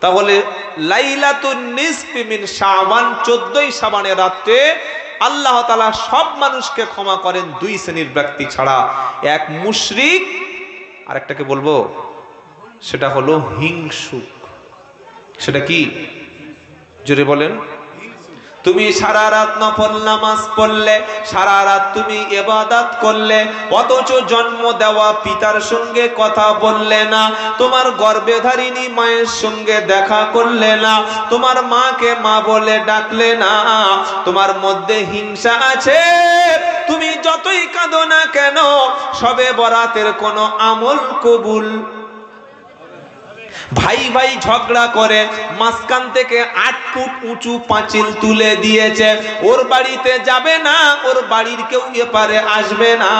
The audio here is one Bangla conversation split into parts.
তাহলে লাইলাতুন নিসফি মিন শাবান, 14ই শাবানের রাতে আল্লাহ তাআলা সব মানুষকে ক্ষমা করেন, 2 শ্রেণীর ব্যক্তি ছাড়া। এক মুশরিক, আর একটাকে বলবো সেটা হলো হিংসুক। সেটা কি? জোরে বলেন। তুমি সারা রাত নফল নামাজ পড়লে, সারা রাত তুমি ইবাদত করলে, অথচ জন্ম দেওয়া পিতার সঙ্গে কথা বললে না, তোমার গর্ভধারিণী মায়ের সঙ্গে দেখা করলে না, তোমার মাকে মা বলে ডাকলে না, তোমার মধ্যে হিংসা আছে। তুমি যতই কাঁদো না কেন, শবে বরাতের কোনো আমল কবুল। ভাই ভাই ঝগড়া করে মাঝখান থেকে 8 ফুট উঁচু পাঁচিল তুলে দিয়েছে, ওর বাড়িতে যাবে না, ওর বাড়ির কেউ এপারে আসবে না,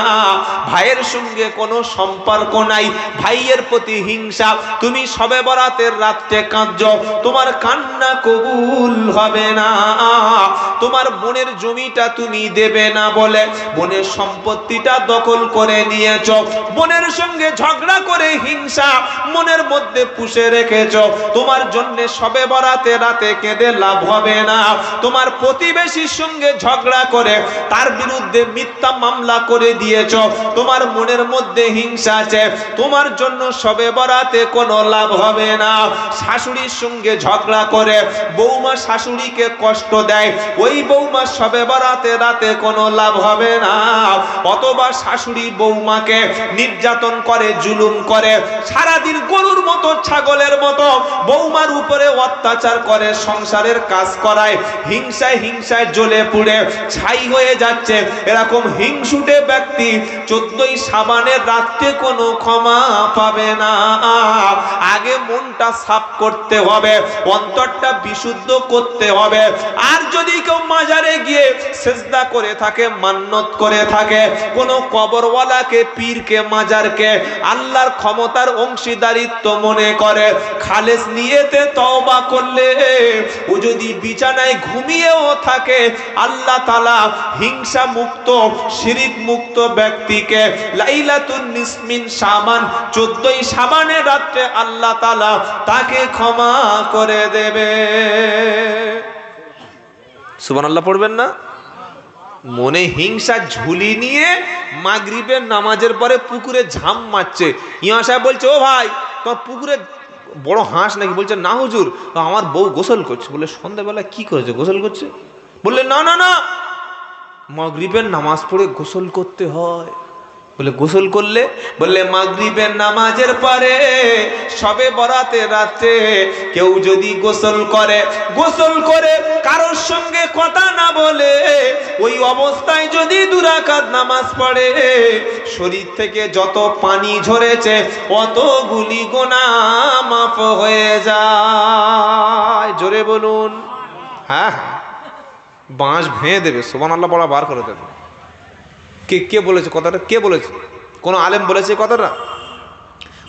ভাইয়ের সঙ্গে কোনো সম্পর্ক নাই, ভাইয়ের প্রতি হিংসা। তুমি শবে বরাতের রাতে কাঁদছো, তোমার কান্না কবুল হবে না। তোমার বোনের জমিটা তুমি দেবে না বলে বোনের সম্পত্তিটা দখল করে নিয়েছো, বোনের সঙ্গে ঝগড়া করে হিংসা মনের মধ্যে পুষে রেখেছো, তোমার জন্য শবে বরাতে রাতে কেঁদে লাভ হবে না। তোমার প্রতিবেশীর সঙ্গে ঝগড়া করে তার বিরুদ্ধে মিথ্যা মামলা করে দিয়েছো, তোমার মনের মধ্যে হিংসা আছে, তোমার জন্য শবে বরাতে কোনো লাভ হবে না। শাশুড়ির সঙ্গে ঝগড়া করে বৌমা শাশুড়িকে কষ্ট দেয়, ওই বৌমা শবে বরাতে রাতে কোনো লাভ হবে না। অথবা শাশুড়ি বৌমাকে নির্যাতন করে, জুলুম করে, সারাদিন গরুর মতো ছাগলের মতো বৌমার উপরে অত্যাচার করে, সংসারের কাজ করায়, হিংসায় হিংসায় জ্বলে পুড়ে ছাই হয়ে যাচ্ছে, এরকম হিংসুটে ব্যক্তি 14ই শাবানের রাতে কোনো ক্ষমা পাবে না। আগে মনটা সাফ করতে হবে, অন্তরটা বিশুদ্ধ করতে হবে। আর যদি কেউ মাজারে গিয়ে সেজদা করে থাকে, মান্নত করে থাকে, কোনো কবরওয়ালাকে, পীরকে, মাজারকে আল্লাহর ক্ষমতার অংশীদারিত্ব মনে করে, খালেস নিয়েতে তওবা করলে, ও যদি বিছানায় ঘুমিয়েও থাকে, আল্লাহ তাআলা হিংসা মুক্ত, শিরিক মুক্ত ব্যক্তিকে লাইলাতুন নিসফি মিন শাবান, 14ই শাবানের রাতে আল্লাহ তাআলা তাকে ক্ষমা করে দেবে। সুবহানাল্লাহ পড়বেন না? মনে হিংসা ঝুলি নিয়ে মাগরিবের নামাজের পরে পুকুরে ঝাঁপ মারছে। ইমাম সাহেব বলছে, ও ভাই তোমার পুকুরে বড় হাঁস নাকি? বলছে না হুজুর, আমার বউ গোসল করছে। বলে সন্ধ্যাবেলা কি করেছে? গোসল করছে। বললে না না না, মাগরিবের নামাজ পড়ে গোসল করতে হয়। বলে গোসল করলে? বললে মাগরিবের নামাজের পরে শবে বরাতের রাতে কেউ যদি গোসল করে কারোর সঙ্গে কথা না বলে, ওই অবস্থায় যদি 2 রাকাত নামাজ পড়ে, শরীর থেকে যত পানি ঝরেছে অতগুলি গুনাহ মাফ হয়ে যায়। জোরে বলুন। হ্যাঁ হ্যাঁ, বাঁশ ভেঙে দেবে। সুবহানাল্লাহ বলা বার করে দেবে। কে বলেছে কথাটা? কে বলেছে? কোন আলেম বলেছে কথাটা?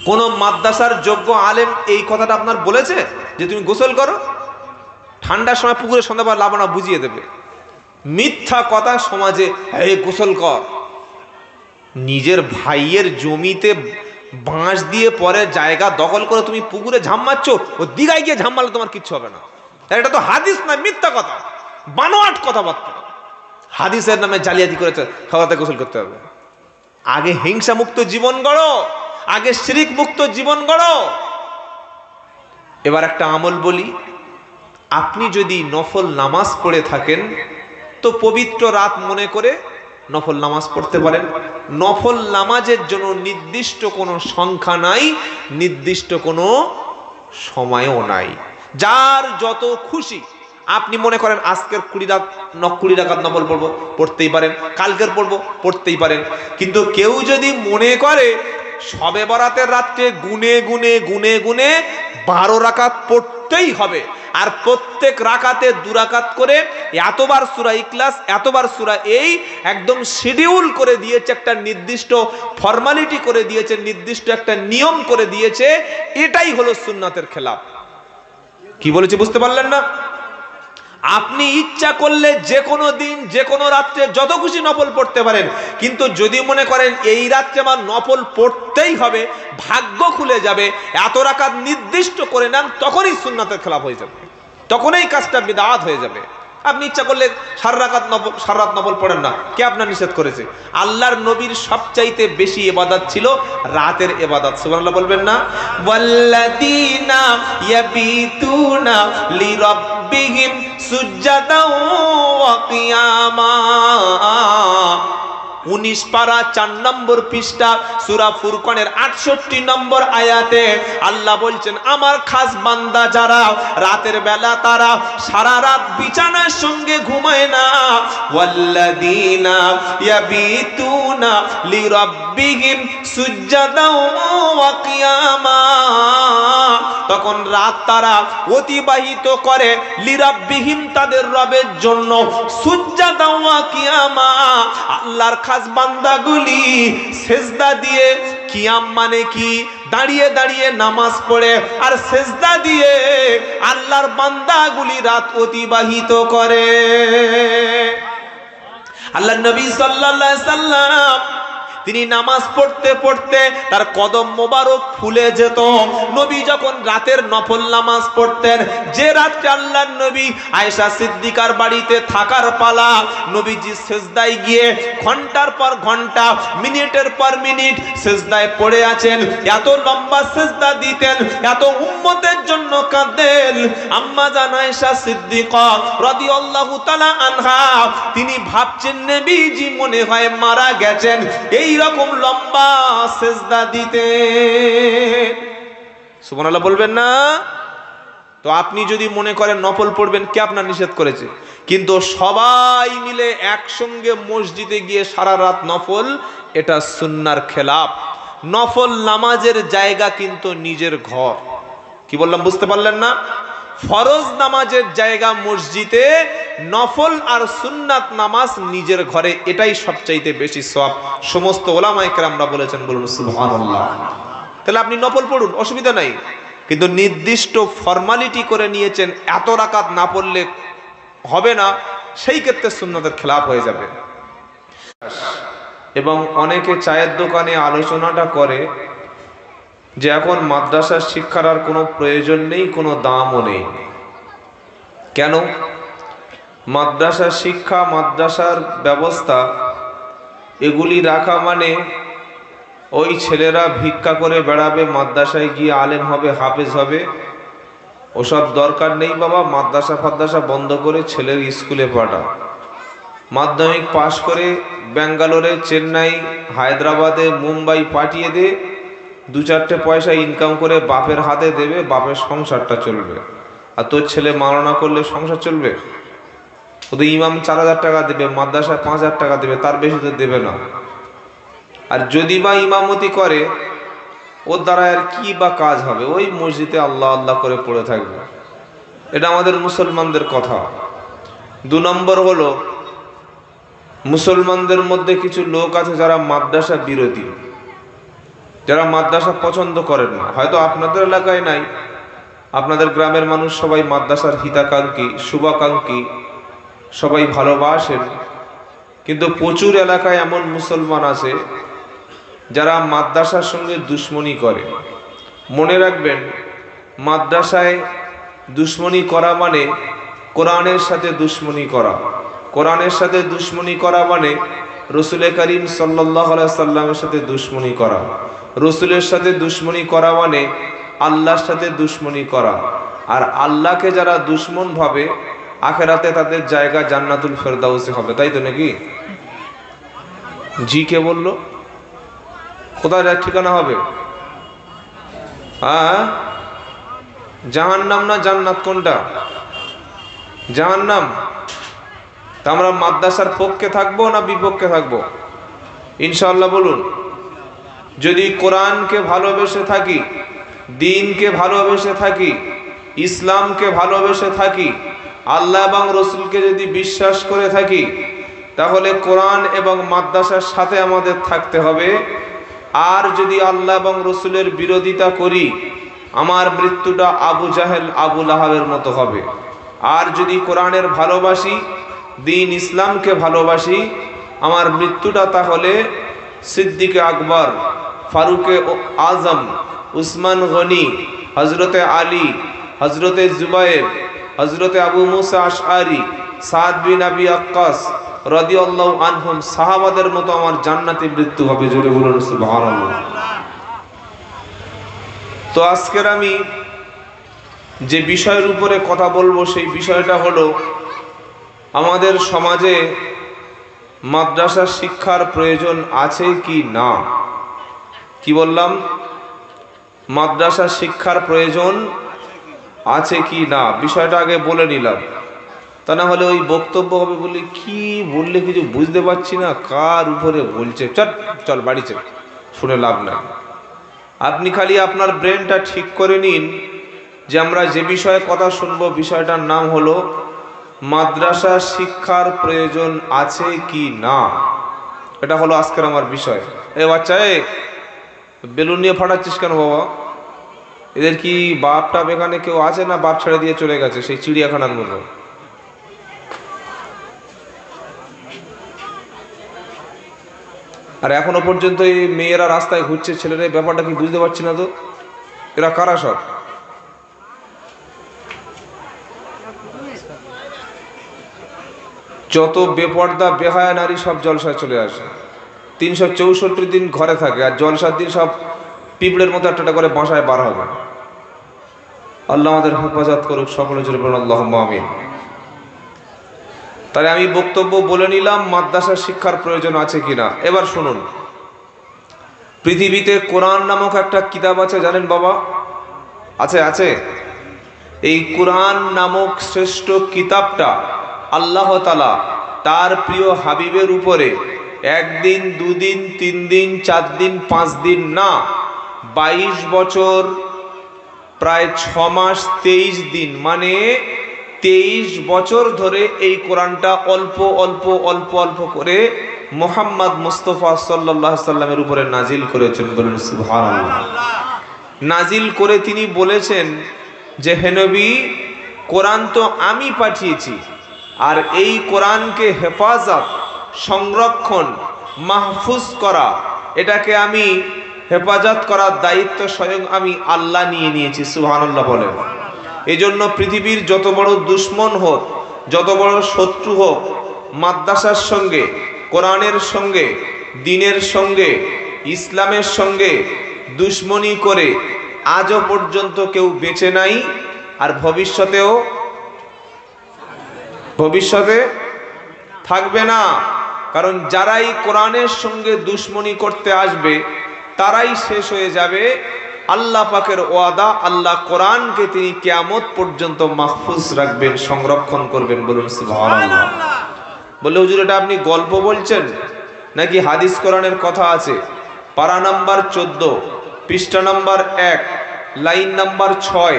কোন মাদ্রাসার যোগ্য আলেম এই কথাটা আপনার বলেছে যে তুমি গোসল করো? ঠান্ডার সময় পুকুরে সন্ধ্যাবেলা লাবণা বুঝিয়ে দেবে। মিথ্যা কথা সমাজে, এই গোসল কর। নিজের ভাইয়ের জমিতে বাঁশ দিয়ে পরে জায়গা দখল করে তুমি পুকুরে ঝাঁপ মারছো, ও দিঘায় গিয়ে ঝাঁপ মারলে তোমার কিচ্ছু হবে না। এটা তো হাদিস না, মিথ্যা কথা, বানোয়াট কথাবার্তা। হাদিসের নামে জালিয়াতি করেছে, খাওয়াতে গোসল করতে হবে। আগে হিংসা মুক্ত জীবন গড়ো, আগে শিরিক মুক্ত জীবন গড়ো। এবার একটা আমল বলি, আপনি যদি নফল নামাজ পড়ে থাকেন তো পবিত্র রাত মনে করে নফল নামাজ পড়তে পারেন। নফল নামাজের জন্য নির্দিষ্ট কোনো সংখ্যা নাই, নির্দিষ্ট কোনো সময়ও নাই। যার যত খুশি, আপনি মনে করেন আজকের 20 রাকাত নফল পড়বো, পড়তেই পারেন, কালকের পড়বো, পড়তেই পারেন। কিন্তু কেউ যদি মনে করে শবে বরাতের রাত্রে গুনে গুনে 12 রাকাত পড়তেই হবে, আর প্রত্যেক রাকাতে 2 রাকাত করে এতবার সূরা ইখলাস, এতবার সূরা, এই একদম শিডিউল করে দিয়েছে, একটা নির্দিষ্ট ফর্মালিটি করে দিয়েছে, নির্দিষ্ট একটা নিয়ম করে দিয়েছে, এটাই হলো সুন্নাতের খেলাফ। কি বলেছি বুঝতে পারলেন না? আপনি ইচ্ছা করলে যে কোনো দিন যে কোনো রাত্রে যত খুশি নফল পড়তে পারেন, কিন্তু যদি মনে করেন এই রাত্রে আমার নফল পড়তেই হবে, ভাগ্য খুলে যাবে, এত রাকাত নির্দিষ্ট করে নেন, তখনই সুন্নাতের খেলাফ হয়ে যাবে, তখনই কাজটা বিদআত হয়ে যাবে। আপনি ইচ্ছা করলে সারা রাত নফল পড়েন না, কে আপনার নিষেধ করেছে? আল্লাহর নবীর সবচাইতে বেশি ইবাদত ছিল রাতের ইবাদত। সুবহানাল্লাহ বলবেন না? ওয়াল্লাযীনা ইয়াবিতুনা লিরাব্বিহিম সুজদাও ওয়া কিয়ামা। 19 পারা 4 নম্বর পৃষ্ঠা সূরা ফুরকানের 68 নম্বর আয়াতে আল্লাহ বলছেন, আমার খাস বান্দা যারা রাতের বেলা তারা সারা রাত বিছানার সঙ্গে ঘুমায় না, ওয়াল্লাযীনা ইয়াবিতুনা লিরাব্বিহিম সুজদাও ওয়া কিয়ামা, তখন রাত তারা অতিবাহিত করে লিরাব্বিহিম তাদের রবের জন্য, সুজদাও ওয়া কিয়ামা আল্লাহর খাস বান্দাগুলি সেজদা দিয়ে, কিয়াম মানে কি? দাঁড়িয়ে দাঁড়িয়ে নামাজ পড়ে, আর সেজদা দিয়ে আল্লাহর বান্দাগুলি রাত অতিবাহিত করে। আল্লাহর নবী সাল্লাল্লাহু আলাইহি সাল্লাম তিনি নামাজ পড়তে পড়তে তার কদম মোবারক ফুলে যেত। নবী যখন রাতের নফল নামাজ পড়তেন, যে রাত্রে আল্লাহর নবী আয়েশা সিদ্দিকার বাড়িতে থাকার পালা, নবীজি সেজদায় গিয়ে ঘন্টার পর ঘন্টা, মিনিটের পর মিনিট সেজদায় পড়ে আছেন। এত লম্বা সেজদা দিতেন, এত উম্মতের জন্য কাঁদেন। আম্মা জান আয়েশা সিদ্দিকা রাদিয়াল্লাহু তাআলা আনহা তিনি ভাবছেন নবীজি মনে হয় মারা গেছেন, এই রকম লম্বা সেজদা দিতে। সুবহানাল্লাহ বলবেন না? তো আপনি যদি মনে করেন নফল পড়বেন, কে আপনার নিষেধ করেছে? কিন্তু সবাই মিলে একসঙ্গে মসজিদে গিয়ে সারা রাত নফল, এটা সুন্নাহর খেলাফ। নফল নামাজের জায়গা কিন্তু নিজের ঘর। কি বললাম বুঝতে পারলেন না? ফরজ নামাজের জায়গা মসজিদে, নফল আর সুন্নাত নামাজ নিজের ঘরে, এটাই সবচাইতে বেশি সওয়াব। সমস্ত ওলামায়ে কেরামরা বলেছেন, বলুন সুবহানাল্লাহ। তাহলে আপনি নফল পড়ুন, অসুবিধা নাই, কিন্তু নির্দিষ্ট ফর্মালিটি করে নিয়েছেন এত রাকাত না পড়লে হবে না, সেই ক্ষেত্রে সুন্নাতের খেলাফ হয়ে যাবে। এবং অনেকে চায়ের দোকানে আলোচনাটা করে যে এখন মাদ্রাসার শিক্ষার আর কোনো প্রয়োজন নেই, কোনো দামও নেই। কেন? মাদ্রাসার শিক্ষা, মাদ্রাসার ব্যবস্থা, এগুলি রাখা মানে ওই ছেলেরা ভিক্ষা করে বেড়াবে, মাদ্রাসায় গিয়ে আলেম হবে, হাফেজ হবে, ওসব দরকার নেই বাবা। মাদ্রাসা ফাদ্রাসা বন্ধ করে ছেলের স্কুলে পাঠা। মাধ্যমিক পাশ করে ব্যাঙ্গালোরে, চেন্নাই, হায়দ্রাবাদে, মুম্বাই পাঠিয়ে দে, 2-4টে পয়সা ইনকাম করে বাপের হাতে দেবে, বাপের সংসারটা চলবে। আর তোর ছেলে মাওলানা করলে সংসার চলবে? ওদের ইমাম 4,000 টাকা দেবে, মাদ্রাসায় 5,000 টাকা দেবে, তার বেশি তো দেবে না। আর যদি বা ইমামতি করে, ওর দ্বারা আর কি বা কাজ হবে? ওই মসজিদে আল্লাহ আল্লাহ করে পড়ে থাকবে। এটা আমাদের মুসলমানদের কথা। 2 নম্বর হলো, মুসলমানদের মধ্যে কিছু লোক আছে যারা মাদ্রাসা বিরোধী, যারা মাদ্রাসা পছন্দ করেন না। হয়তো আপনাদের এলাকায় নাই, আপনাদের গ্রামের মানুষ সবাই মাদ্রাসার হিতাকাঙ্ক্ষী, শুভাকাঙ্ক্ষী, সবাই ভালোবাসেন। কিন্তু প্রচুর এলাকায় এমন মুসলমান আছে যারা মাদ্রাসার সঙ্গে দুশ্মনী করে। মনে রাখবেন, মাদ্রাসায় দুশ্মনী করা মানে কোরআনের সাথে দুশ্মনী করা। কোরআনের সাথে দুশ্মনী করা মানে রসুল করিম সাল্লাল্লাহু আলাইহি সাল্লামের সাথে দুশ্মনী করা। রসুলের সাথে দুশ্মনী করা মানে আল্লাহর সাথে দুশ্মনী করা। আর আল্লাহকে যারা দুশ্মন ভাবে, আখেরাতে তাদের জায়গা জান্নাতুল ফেরদাউসে হবে। তাই তো নাকি? জি কে বলল? কোথায় যার ঠিকানা হবে? হ্যাঁ, জাহান্নাম না জান্নাত? কোনটা? জাহান্নাম। তা আমরা মাদ্রাসার পক্ষে থাকবো না বিপক্ষে থাকবো? ইনশাআল্লাহ বলুন। যদি কোরআনকে ভালোবেসে থাকি, দ্বীনকে ভালোবেসে থাকি, ইসলামকে ভালোবেসে থাকি, আল্লাহ এবং রসুলকে যদি বিশ্বাস করে থাকি, তাহলে কোরআন এবং মাদ্রাসার সাথে আমাদের থাকতে হবে। আর যদি আল্লাহ এবং রসুলের বিরোধিতা করি, আমার মৃত্যুটা আবু জাহেল, আবু লাহাবের মতো হবে। আর যদি কোরআনের ভালোবাসি, দিন ইসলামকে ভালোবাসি, আমার মৃত্যুটা তাহলে সিদ্দিক আকবর, ফারুকে আজম, উসমান গনি, হজরতে আলী, হজরতে জুবায়ের, হজরতে আবু মুসা আশআরি, সাদ বিন আবি আক্কাস রাদিয়াল্লাহু আনহুম সাহাবাদের মতো আমার জান্নাতে মৃত্যু হবে। জোরে বলুন সুবহানাল্লাহ। তো আজকের আমি যে বিষয়ের উপরে কথা বলবো সেই বিষয়টা হলো আমাদের সমাজে মাদ্রাসা শিক্ষার প্রয়োজন আছে কি না। কি বললাম? মাদ্রাসা শিক্ষার প্রয়োজন আছে কি না, বিষয়টা আগে বলে নিলাম। তা না হলে ওই বক্তব্য হবে বলে কি বললে কিছু বুঝতে পারছি না, কার উপরে বলছে, চল চল বাড়ি চল, শুনে লাভ নাই। আপনি খালি আপনার ব্রেনটা ঠিক করে নিন যে আমরা যে বিষয়ে কথা শুনবো বিষয়টার নাম হলো মাদ্রাসা শিক্ষার প্রয়োজন আছে কি না। এটা হলো আজকের আমার বিষয়। এ বাচ্চা, বেলুন নিয়ে ফাটাচ্ছিস কেন বাবা? এদের কি বাপটা এখানে কেউ আছে না বাপ ছেড়ে দিয়ে চলে গেছে সেই চিড়িয়াখানার মতো? আর এখনো পর্যন্ত এই মেয়েরা রাস্তায় ঘুরছে, ছেলেরা ব্যাপারটা কি বুঝতে পারছি না। তো এরা কারা সব? যত বেপর্দা বেহায়া নারী সব জলসায় চলে আসে, 364 দিন ঘরে থাকে, আর জলসার দিন সব পিঁপড়ের মতো একটা করে বাসায় বার হবে। আল্লাহ আমাদের হেফাজত করুক, সকলে জোরে বলুন আল্লাহুম্মা আমিন। তাহলে আমি বক্তব্য বলে নিলাম মাদ্রাসা শিক্ষার প্রয়োজন আছে কিনা। এবার শুনুন, পৃথিবীতে কোরআন নামক একটা কিতাব আছে, জানেন বাবা? আছে আছে। এই কোরআন নামক শ্রেষ্ঠ কিতাবটা আল্লাহ তাআলা তার প্রিয় হাবিবের উপরে 1 দিন 2 দিন 3 দিন 4 দিন 5 দিন না, 22 বছর প্রায় 6 মাস 23 দিন, মানে 23 বছর ধরে এই কোরআনটা অল্প অল্প অল্প অল্প করে মুহাম্মদ মুস্তাফা সাল্লাল্লাহু আলাইহি সাল্লামের উপরে নাজিল করেছেন। বলুন সুবহানাল্লাহ। নাজিল করে তিনি বলেছেন যে হে নবী, কোরআন তো আমি পাঠিয়েছি, আর এই কোরআনকে হেফাজত, সংরক্ষণ, মাহফুজ করা, এটাকে আমি হেফাজত করার দায়িত্ব স্বয়ং আমি আল্লাহ নিয়ে নিয়েছি। সুবহানাল্লাহ বলেন। এই জন্য পৃথিবীর যত বড় দুশ্মন হোক, যত বড় শত্রু হোক, মাদ্রাসার সঙ্গে, কোরআনের সঙ্গে, দ্বীনের সঙ্গে, ইসলামের সঙ্গে দুশ্মনী করে আজও পর্যন্ত কেউ বেঁচে নাই, আর ভবিষ্যতে থাকবে না। কারণ যারাই কোরআনের সঙ্গে দুশ্মনী করতে আসবে তারাই শেষ হয়ে যাবে। আল্লাহ পাকের ওয়াদা, আল্লাহ কোরআনকে তিনি কিয়ামত পর্যন্ত মাহফুজ রাখবেন, সংরক্ষণ করবেন। বলুন সুবহানাল্লাহ। বলে হুজুর এটা আপনি গল্প বলছেন নাকি হাদিস কোরআনের কথা আছে? পারা নাম্বার 14, পৃষ্ঠা নাম্বার 1, লাইন নাম্বার 6,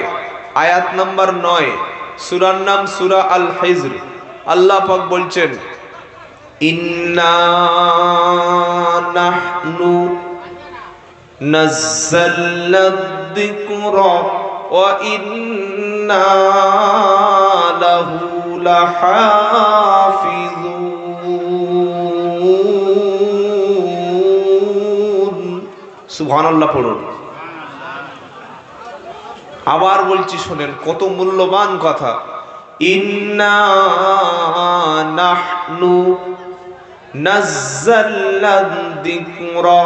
আয়াত নাম্বার 9, সূরার নাম সূরা আল হিজর। আল্লাহ পাক বলছেন, ইন্না নাহনু নাযালনা যিকরা ওয়া ইন্না লাহু লাহাফিজুন। সুবহানাল্লাহ পড়ুন। আবার বলছি শোনেন, কত মূল্যবান কথা। ইন্না নাহনু নাযালনা যিকরা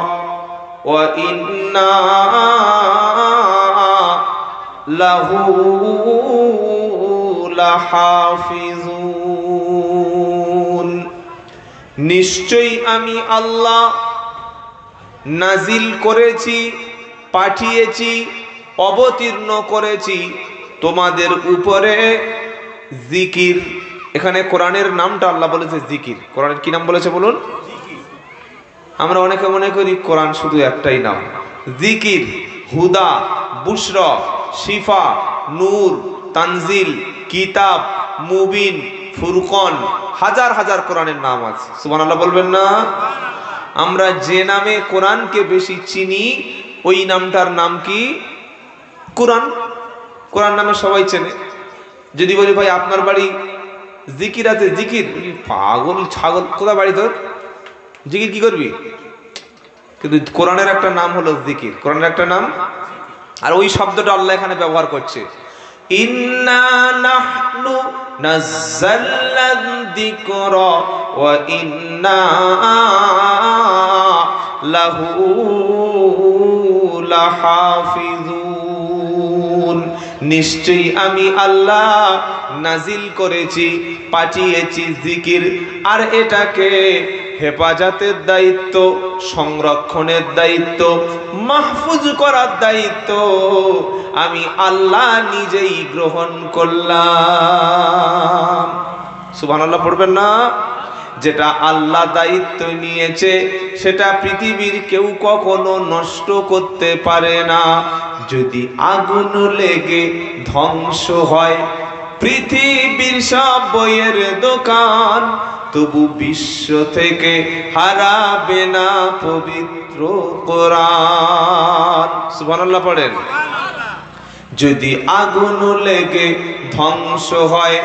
ওয়া ইন্না লাহু লাহাফিজুন। নিশ্চয়ই আমি আল্লাহ নাজিল করেছি, পাঠিয়েছি, অবতীর্ণ করেছি তোমাদের উপরে জিকির। এখানে কোরআনের নামটা আল্লাহ বলেছে জিকির। কোরআনের কি নাম বলেছে বলুন? আমরা অনেকে মনে করি কোরআন শুধু একটাই নাম। জিকির, হুদা, বুশরা, শিফা, নূর, তানজিল, কিতাব, মুবিন, ফুরকান, হাজার হাজার কোরআনের নাম আছে। সুবহানাল্লাহ বলবেন না? আমরা যে নামে কোরআনকে বেশি চিনি ওই নামটার নাম কি? কোরআন। কোরআন নামে সবাই চেনে। যদি বলি ভাই আপনার বাড়ি জিকির আছে, জিকির, পাগল ছাগল, কোথায় বাড়ি তোর, জিকির কি করবি? কিন্তু কোরআনের একটা নাম হলো জিকির, কোরআনের একটা নাম। আর ওই শব্দটা আল্লাহ এখানে ব্যবহার করছে, ইন্না নাহনু নাযালনা যিকরা ওয়া ইন্না লাহু লাহাফিজুন। নিশ্চয়ই আমি আল্লাহ নাজিল করেছি, পাঠিয়েছি জিকির, আর এটাকে হেফাজতের দায়িত্ব, সংরক্ষণের দায়িত্ব, মাহফুজ করার দায়িত্ব আমি আল্লাহ নিজেই গ্রহণ করলাম। সুবহানাল্লাহ পড়বেন না? যেটা আল্লাহ দায়িত্ব নিয়েছে সেটা পৃথিবীর কেউ কখনো নষ্ট করতে পারে না। যদি আগুন লেগে ধ্বংস হয় পৃথিবীর সব বইয়ের দোকান, তবু বিশ্ব থেকে হারাবে না পবিত্র কোরআন। সুবহানাল্লাহ পড়েন। যদি আগুন লেগে ধ্বংস হয়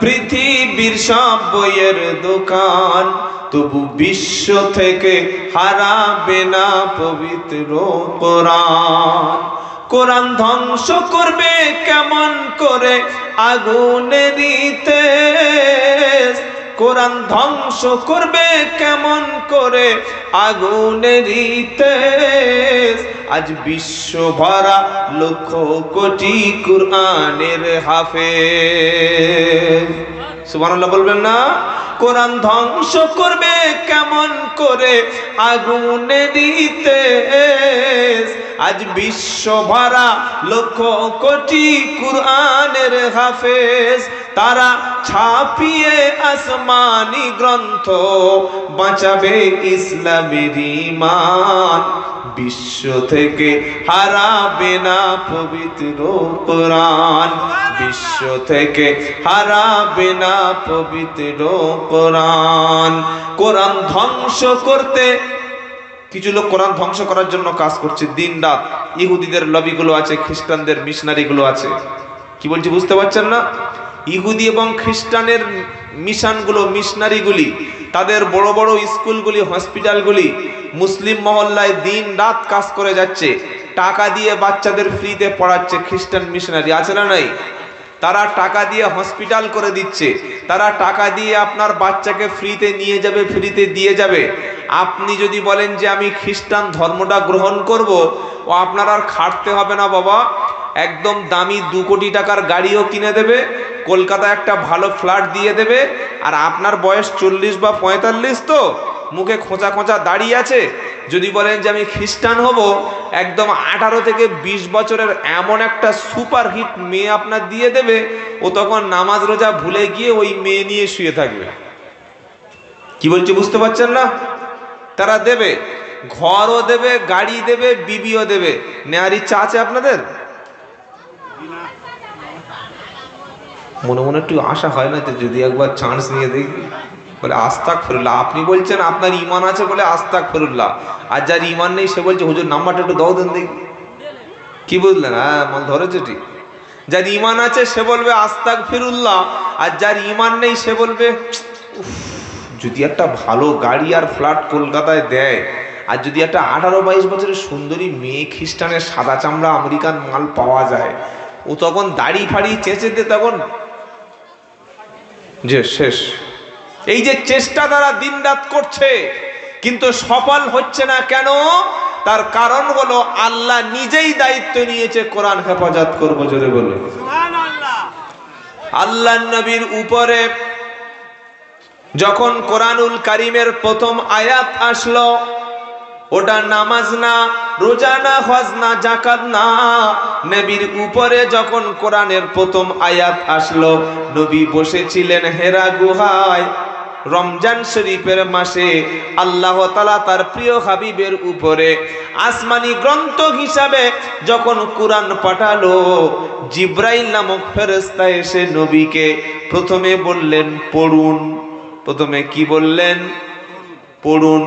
পৃথিবীর সব বইয়ের দোকান, তবু বিশ্ব থেকে হারাবে না পবিত্র কোরআন। কোরআন ধ্বংস করবে কেমন করে আগুনেরই তেজ, কোরআন ধ্বংস করবে কেমন করে আগুনেরই তেজ। আজ বিশ্ব ভরা লক্ষ কোটি কুরআনের হাফেজ। সুবহানাল্লাহ বলবেন না? কোরআন ধ্বংস করবে কেমন করে আগুনেরই তেজ। আজ বিশ্ব ভরা লক্ষ কোটি কুরআনের হাফেজ, তারা ছাপিয়ে আসমানি গ্রন্থ বাঁচাবে ইসলামের ঈমান। বিশ্ব থেকে হারাবে না পবিত্র কোরআন, বিশ্ব থেকে হারাবে না পবিত্র কোরআন। কোরআন ধ্বংস করতে কিছু লোক কোরআন ধ্বংস করার জন্য কাজ করছে দিন রাত। ইহুদিদের লবিগুলো আছে, খ্রিস্টানদের মিশনারিগুলো আছে। কি বলছি বুঝতে পারছেন না? ইহুদি এবং খ্রিস্টানের মিশনগুলো, মিশনারিগুলি, তাদের বড় বড় স্কুলগুলি, হসপিটালগুলি মুসলিম মহল্লায় দিন রাত কাজ করে যাচ্ছে। টাকা দিয়ে বাচ্চাদের ফ্রিতে পড়াচ্ছে। খ্রিস্টান মিশনারি আছে না নাই? তারা টাকা দিয়ে হসপিটাল করে দিচ্ছে, তারা টাকা দিয়ে আপনার বাচ্চাকে ফ্রিতে নিয়ে যাবে, ফ্রিতে দিয়ে যাবে। আপনি যদি বলেন যে আমি খ্রিস্টান ধর্মটা গ্রহণ করব, ও আপনার আর খাটতে হবে না বাবা, একদম দামি 2 কোটি টাকার গাড়িও কিনে দেবে, কলকাতায় একটা ভালো ফ্ল্যাট দিয়ে দেবে। আর আপনার বয়স 40 বা 45, তো মুখে খোঁচা খোঁচা দাড়ি আছে, যদি বলেন যে আমি খ্রিস্টান হব, একদম 18 থেকে 20 বছরের এমন একটা সুপার হিট মেয়ে আপনার দিয়ে দেবে, ও তখন নামাজ রোজা ভুলে গিয়ে ওই মেয়ে নিয়ে শুয়ে থাকবে। কি বলছি বুঝতে পারছেন না? তারা দেবে, ঘরও দেবে, গাড়ি দেবে, বিবিও দেবে। নেয়ার ইচ্ছা আছে আপনাদের? মনে মনে একটু আশা হয় না, যদি একবার চান্স নিয়ে দেখি। বলে আস্তাগফিরুল্লাহ। আপনি বলছেন আপনার ঈমান আছে বলে আস্তাগফিরুল্লাহ, আর যার ঈমান নেই সে বলছে হুজুর নাম্বারটা একটু দাও দেন দেখি। কি বুঝলেন? হ্যাঁ, মাল ধরেছে ঠিক। যার ঈমান আছে সে বলবে আস্তাগফিরুল্লাহ, আর যার ঈমান নেই সে বলবে যদি একটা ভালো গাড়ি আর ফ্ল্যাট কলকাতায় দেয়, আর যদি একটা 18-22 বছরের সুন্দরী মেয়ে খ্রিস্টানের সাদা চামড়া আমেরিকান মাল পাওয়া যায়, ও তখন দাড়ি ফাড়ি চেঁচে দে, তখন যে শেষ। এই যে চেষ্টা তারা দিন রাত করছে, কিন্তু সফল হচ্ছে না কেন? তার কারণ হলো আল্লাহ নিজেই দায়িত্ব নিয়েছে কোরআন হেফাজত করবো। জোরে বলুন সুবহানাল্লাহ। আল্লাহ নবীর উপরে যখন কোরআনুল কারীমের প্রথম আয়াত আসলো, ওটা নামাজ না, রোজা না, হজ না, যাকাত না। নবীর উপরে যখন কোরআনের প্রথম আয়াত আসলো, নবী বসেছিলেন হেরা গুহায় রমজান শরীফের মাসে। আল্লাহ তাআলা তার প্রিয় হাবিবের উপরে আসমানি গ্রন্থ হিসাবে যখন কোরআন পাঠালো, জিব্রাইল নামক ফেরেশতা এসে নবীকে প্রথমে বললেন পড়ুন। প্রথমে কি বললেন? পড়ুন।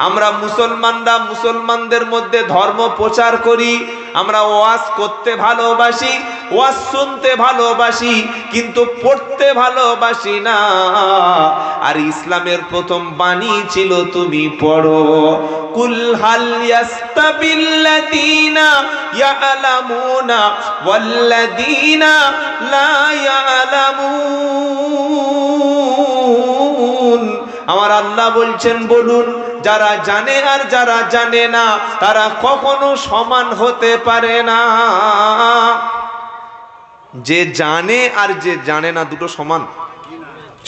আমরা মুসলমানরা মুসলমানদের মধ্যে ধর্ম প্রচার করি, আমরা ওয়াজ করতে ভালোবাসি, ওয়াজ শুনতে ভালোবাসি, কিন্তু পড়তে ভালোবাসি না। আর ইসলামের প্রথম বাণী ছিল তুমি পড়ো, কুল হাল ইয়াস্তাবিল্লাযীনা ইয়ালামুনা ওয়াল্লাযীনা লা ইয়ালামুন। আমার আল্লাহ বলছেন বলুন, যারা জানে আর যারা জানে না তারা কখনো সমান হতে পারে না। যে জানে আর যে জানে না দুটো সমান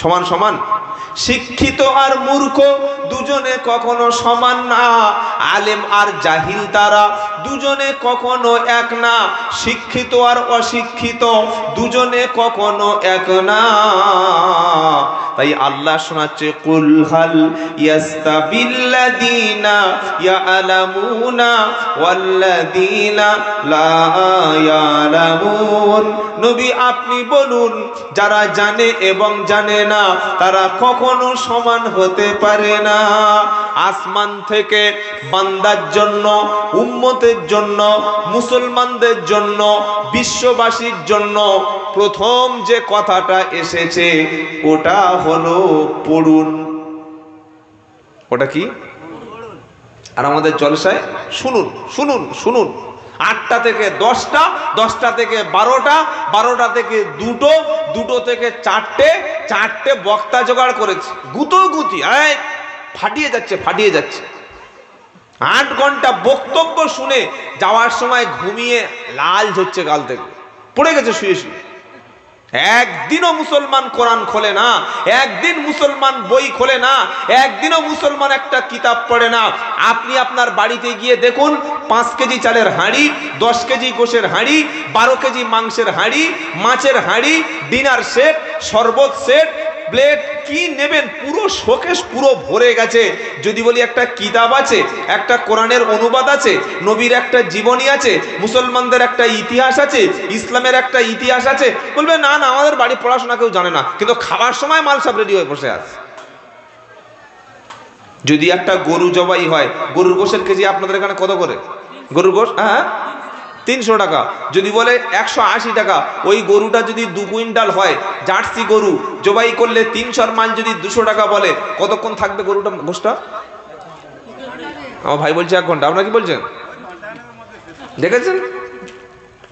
সমান সমান। শিক্ষিত আর মূর্খ দুজনে কখনো সমান না। আলেম আর জাহিল তারা দুজনে কখনো এক না। শিক্ষিত আর অশিক্ষিত দুজনে কখনো এক না। তাই আল্লাহ শোনাচ্ছে, কুল হাল ইয়াস্তাবিল্লাযীনা ইয়ালামুনা ওয়াল্লাযীনা লা ইয়ালামুন। নবী আপনি বলুন, যারা জানে এবং জানে না তারা কখনো সমান হতে পারে না। আসমান থেকে বান্দার জন্য, উম্মতের জন্য, মুসলমানদের জন্য, বিশ্ববাসীর জন্য প্রথম যে কথাটা এসেছে ওটা হলো পড়ুন। ওটা কি? আর আমাদের জলসায় শুনুন শুনুন শুনুন। 8টা থেকে 10টা, 10টা থেকে 12টা, 12টা থেকে 2টো, 2টো থেকে 4টে, 4টে বক্তা জোগাড় করেছে। গুতোগুতি ফাটিয়ে যাচ্ছে ফাটিয়ে যাচ্ছে। 8 ঘন্টা বক্তব্য শুনে যাওয়ার সময় ঘুমিয়ে লাল ঝরছে গাল থেকে, পড়ে গেছে শুয়ে শুয়ে। একদিনও মুসলমান কোরআন খোলে না, একদিন মুসলমান বই খোলে না, একদিনও মুসলমান একটা কিতাব পড়ে না। আপনি আপনার বাড়িতে গিয়ে দেখুন, 5 কেজি চালের হাঁড়ি, 10 কেজি গোশের হাঁড়ি, 12 কেজি মাংসের হাঁড়ি, মাছের হাঁড়ি, ডিনার সেট, শরবত সেট, প্লেট, কি নেবেন পুরো শোকেস পুরো ভরে গেছে। যদি বলি একটা কিতাব আছে, একটা কোরআনের অনুবাদ আছে, নবীর একটা জীবনী আছে, মুসলমানদের একটা ইতিহাস আছে, ইসলামের একটা ইতিহাস আছে, বলবে না না আমাদের বাড়ি পড়াশোনা কেউ জানে না, কিন্তু খাবার সময় মাল সব রেডি হয়ে বসে আছে। যদি একটা গরু জবাই হয়, গরুর গোশের কেজি আপনাদের এখানে কত করে? গরুর গোশ 300 টাকা। যদি বলে 180 টাকা, ওই গরুটা যদি 2 কুইন্টাল হয়, জার্সি গরু জবাই করলে 300 মান যদি 200 টাকা বলে, কতক্ষণ থাকবে গরুটা গোশটা? আমার ভাই বলছে 1 ঘন্টা। আপনারা কি বলছেন? দেখেছেন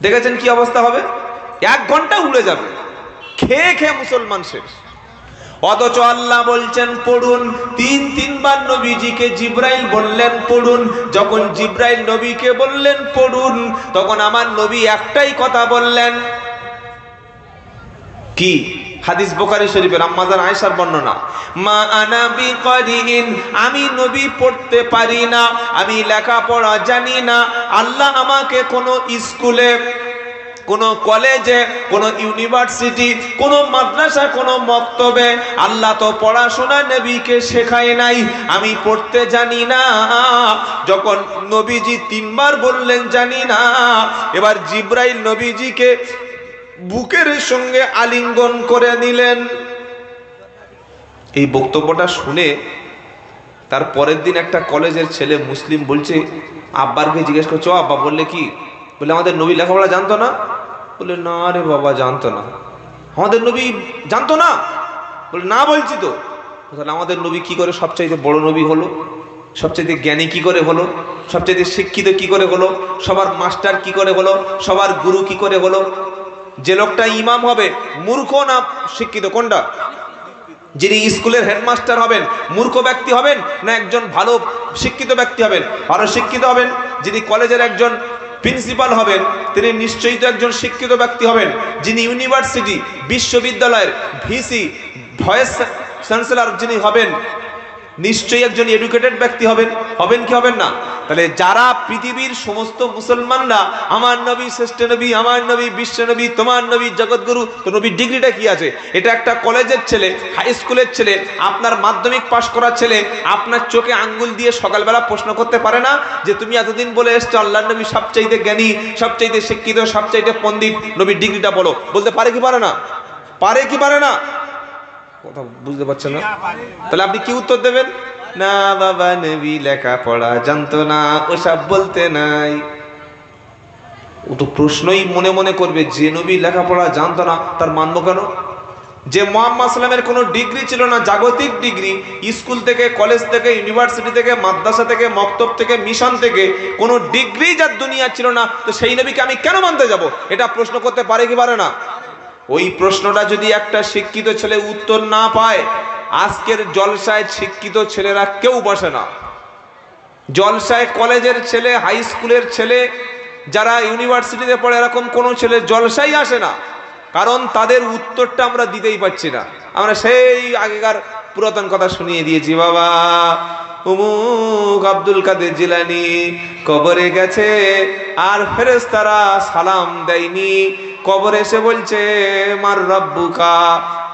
দেখেছেন কি অবস্থা হবে? 1 ঘন্টা উড়ে যাবে, খেয়ে খেয়ে মুসলমান শেষ। অথচ আল্লাহ বলছেন পড়ুন। 3বার নবীজিকে জিব্রাইল বললেন পড়ুন। যখন জিব্রাইল নবীকে বললেন পড়ুন, তখন আমার নবী একটাই কথা বললেন। কি? হাদিস বুখারী শরীফের আম্মাজান আয়েশার বর্ণনা, মা আনা বিকারিন, আমি নবী পড়তে পারি না, আমি লেখাপড়া জানি না। আল্লাহ আমাকে কোনো স্কুলে, কোন কলেজে, কোন ইউনিভার্সিটি, কোন মাদ্রাসা, কোন মক্তবে আল্লাহ তো পড়াশোনা নবীকে শেখায় নাই, আমি পড়তে জানি না। যখন নবীজি 3বার বললেন জানি না, এবার জিব্রাইল নবীজিকে বুকের সঙ্গে আলিঙ্গন করে নিলেন। এই বক্তব্যটা শুনে তার পরের দিন একটা কলেজের ছেলে মুসলিম বলছে, আব্বারকে জিজ্ঞেস করছো, আব্বা বললে কি? বলে আমাদের নবী লেখাপড়া জানতো না। বলে না রে বাবা জানতো না। আমাদের নবী জানতো না? বলে না বলছি তো। তাহলে আমাদের নবী কি করে সবচাইতে বড় নবী হলো? সবচাইতে জ্ঞানী কি করে হলো? সবচাইতে শিক্ষিত কি করে হলো? সবার মাস্টার কি করে হলো? সবার গুরু কি করে হলো? যে লোকটা ইমাম হবে মূর্খ না শিক্ষিত? কোনটা? যিনি স্কুলের হেডমাস্টার হবেন মূর্খ ব্যক্তি হবেন না একজন ভালো শিক্ষিত ব্যক্তি হবেন? ভালো শিক্ষিত হবেন। যিনি কলেজের একজন প্রিন্সিপাল হবেন তিনি নিশ্চয়ই তো একজন শিক্ষিত ব্যক্তি হবেন। যিনি ইউনিভার্সিটি, বিশ্ববিদ্যালয়ের ভিসি, ভাইস চ্যান্সেলর যিনি হবেন নিশ্চয়ই একজন এডুকেটেড ব্যক্তি হবেন। হবেন কি হবেন না? তাহলে যারা পৃথিবীর সমস্ত মুসলমানরা আমার নবী শ্রেষ্ঠ নবী, আমার নবী বিশ্ব নবী, তোমার নবী জগৎগুরু, তো নবীর ডিগ্রিটা কি আছে? এটা একটা কলেজের ছেলে, হাই স্কুলের ছেলে, আপনার মাধ্যমিক পাশ করা ছেলে আপনার চোখে আঙ্গুল দিয়ে সকালবেলা প্রশ্ন করতে পারে না যে তুমি এতদিন বলে এসছো আল্লাহর নবী সবচাইতে জ্ঞানী, সবচাইতে শিক্ষিত, সবচাইতে পণ্ডিত, নবীর ডিগ্রিটা বলো। বলতে পারে কি পারে না? পারে কি পারে না? কথা বুঝতে পারছেন না? তাহলে আপনি কি উত্তর দেবেন? না বাবা নবী লেখাপড়া জানতো না, ওসব বলতে নাই। ও তো প্রশ্নই মনে মনে করবে, যে নবী লেখাপড়া জানতো না তার মানবো কেন? যে মুহাম্মদ সাল্লামের কোনো ডিগ্রি ছিল না, জাগতিক ডিগ্রি, স্কুল থেকে, কলেজ থেকে, ইউনিভার্সিটি থেকে, মাদ্রাসা থেকে, মক্তব থেকে, মিশন থেকে কোনো ডিগ্রি যার দুনিয়া ছিল না, তো সেই নবীকে আমি কেন মানতে যাব? এটা প্রশ্ন করতে পারে কি পারে না? ওই প্রশ্নটা যদি একটা শিক্ষিত ছেলে উত্তর না পায়, আজকের জলসায় শিক্ষিত ছেলেরা কেউ বসে না। জলসায় কলেজের ছেলে, হাই স্কুলের ছেলে, যারা ইউনিভার্সিটিতে পড়ে, এরকম কোনো ছেলে জলসাই আসে না, কারণ তাদের উত্তরটা আমরা দিতেই পারছি না। আমরা সেই আগেকার পুরাতন কথা শুনিয়ে দিয়েছি, বাবা উমুক আব্দুল কাদের জিলানী কবরে গেছে আর ফেরেশতারা সালাম দেয়নি, কবরে এসে বলছে মার রব্বুকা,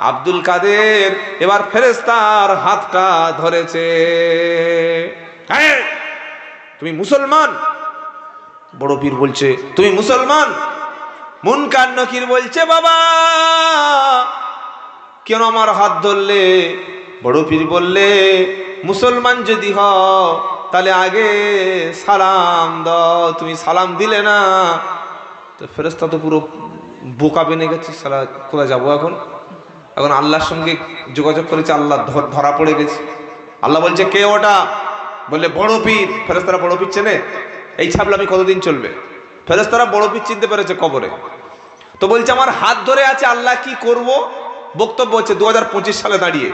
আব্দুল কাদের এবার ফেরেশতার হাতটা ধরেছে। তুমি মুসলমান? বড় পীর বলছে তুমি মুসলমান? মুনকার নকির বলছে বাবা কেন আমার হাত ধরলে? বড় পীর বললে মুসলমান যদি হও তাহলে আগে সালাম দাও, তুমি সালাম দিলে না। তো ফেরেশতা তো পুরো বোকা বেনে গেছে, সালা কোথায় যাবো এখন? এখন আল্লাহর সঙ্গে যোগাযোগ করেছে, আল্লাহ ধরা পড়ে গেছে। আল্লাহ বলছে কে ওটা? বললে বড় পীর। ফেরেশতারা বড় পীর চেনে? এই ছাবলামি কতদিন চলবে? ফেরেশতারা বড় পীর চিনতে পেরেছে কবরে। তো বলছে আমার হাত ধরে আছে, আল্লাহ কি করব? বক্তব্য হচ্ছে 2025 সালে দাঁড়িয়ে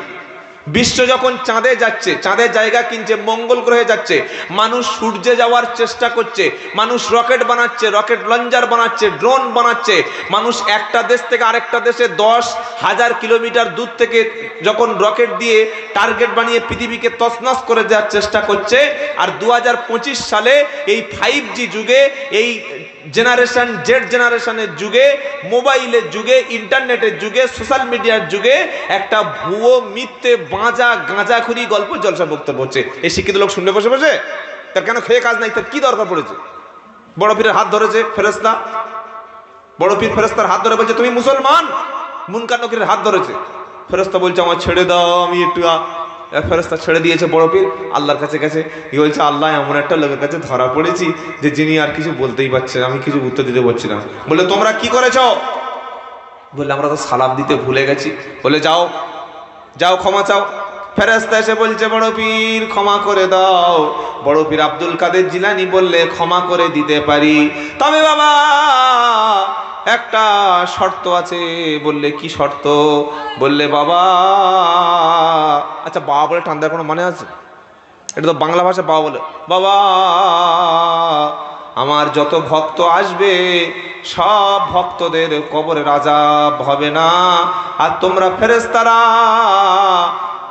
বিশ্ব যখন চাঁদে যাচ্ছে, চাঁদের জায়গা কিনছে, মঙ্গল গ্রহে যাচ্ছে, মানুষ সূর্যে যাওয়ার চেষ্টা করছে, মানুষ রকেট বানাচ্ছে, রকেট লঞ্চার বানাচ্ছে, ড্রোন বানাচ্ছে, মানুষ একটা দেশ থেকে আরেকটা দেশে 10,000 কিলোমিটার দূর থেকে যখন রকেট দিয়ে টার্গেট বানিয়ে পৃথিবীকে তছনছ করে দেওয়ার চেষ্টা করছে। আর 2025 সালে এই 5G যুগে, এই জেনারেশন জেড জেনারেশনের যুগে, মোবাইলের যুগে, ইন্টারনেটের যুগে, সোশ্যাল মিডিয়ার যুগে একটা ভুয়ো মিথ্যে বাঁজা গাঁজাখুরি গল্প জলসা বক্তব্য হচ্ছে। এই শিক্ষিত লোক শুনবে বসে বসে, তার কেন খেয়ে কাজ নাই? তার কি দরকার পড়েছে? বড় পীরের হাত ধরেছে ফেরেশতা, বড় পীর ফেরেশতার হাত ধরে বলছে তুমি মুসলমান। মুনকার নকিরের হাত ধরেছে, ফেরেশতা বলছে আমার ছেড়ে দাও, আমি একটু। ফেরেশতা ছেড়ে দিয়েছে বড় পীর, আল্লাহর কাছে গেছে, কি বলছে আল্লাহ এমন একটা লোকের কাছে ধরা পড়েছি যে যিনি আর কিছু বলতেই পারছে না, আমি কিছু উত্তর দিতে পারছি না। বলে তোমরা কি করেছো? বললে আমরা তো সালাম দিতে ভুলে গেছি। বলে যাও যাও ক্ষমা চাও। ফেরেশতা এসে বলছে বড় পীর ক্ষমা করে দাও। বড় পীর আব্দুল কাদের জিলানী বললে ক্ষমা করে দিতে পারি, তবে বাবা একটা শর্ত আছে। বললে কি শর্ত? বললে বাবা, আচ্ছা বাবা বলে টান দেওয়ার কোনো মানে আছে? এটা তো বাংলা ভাষা। বাবা বলে বাবা আমার যত ভক্ত আসবে সব ভক্তদের কবরের আযাব হবে না, আর তোমরা ফেরেশতারা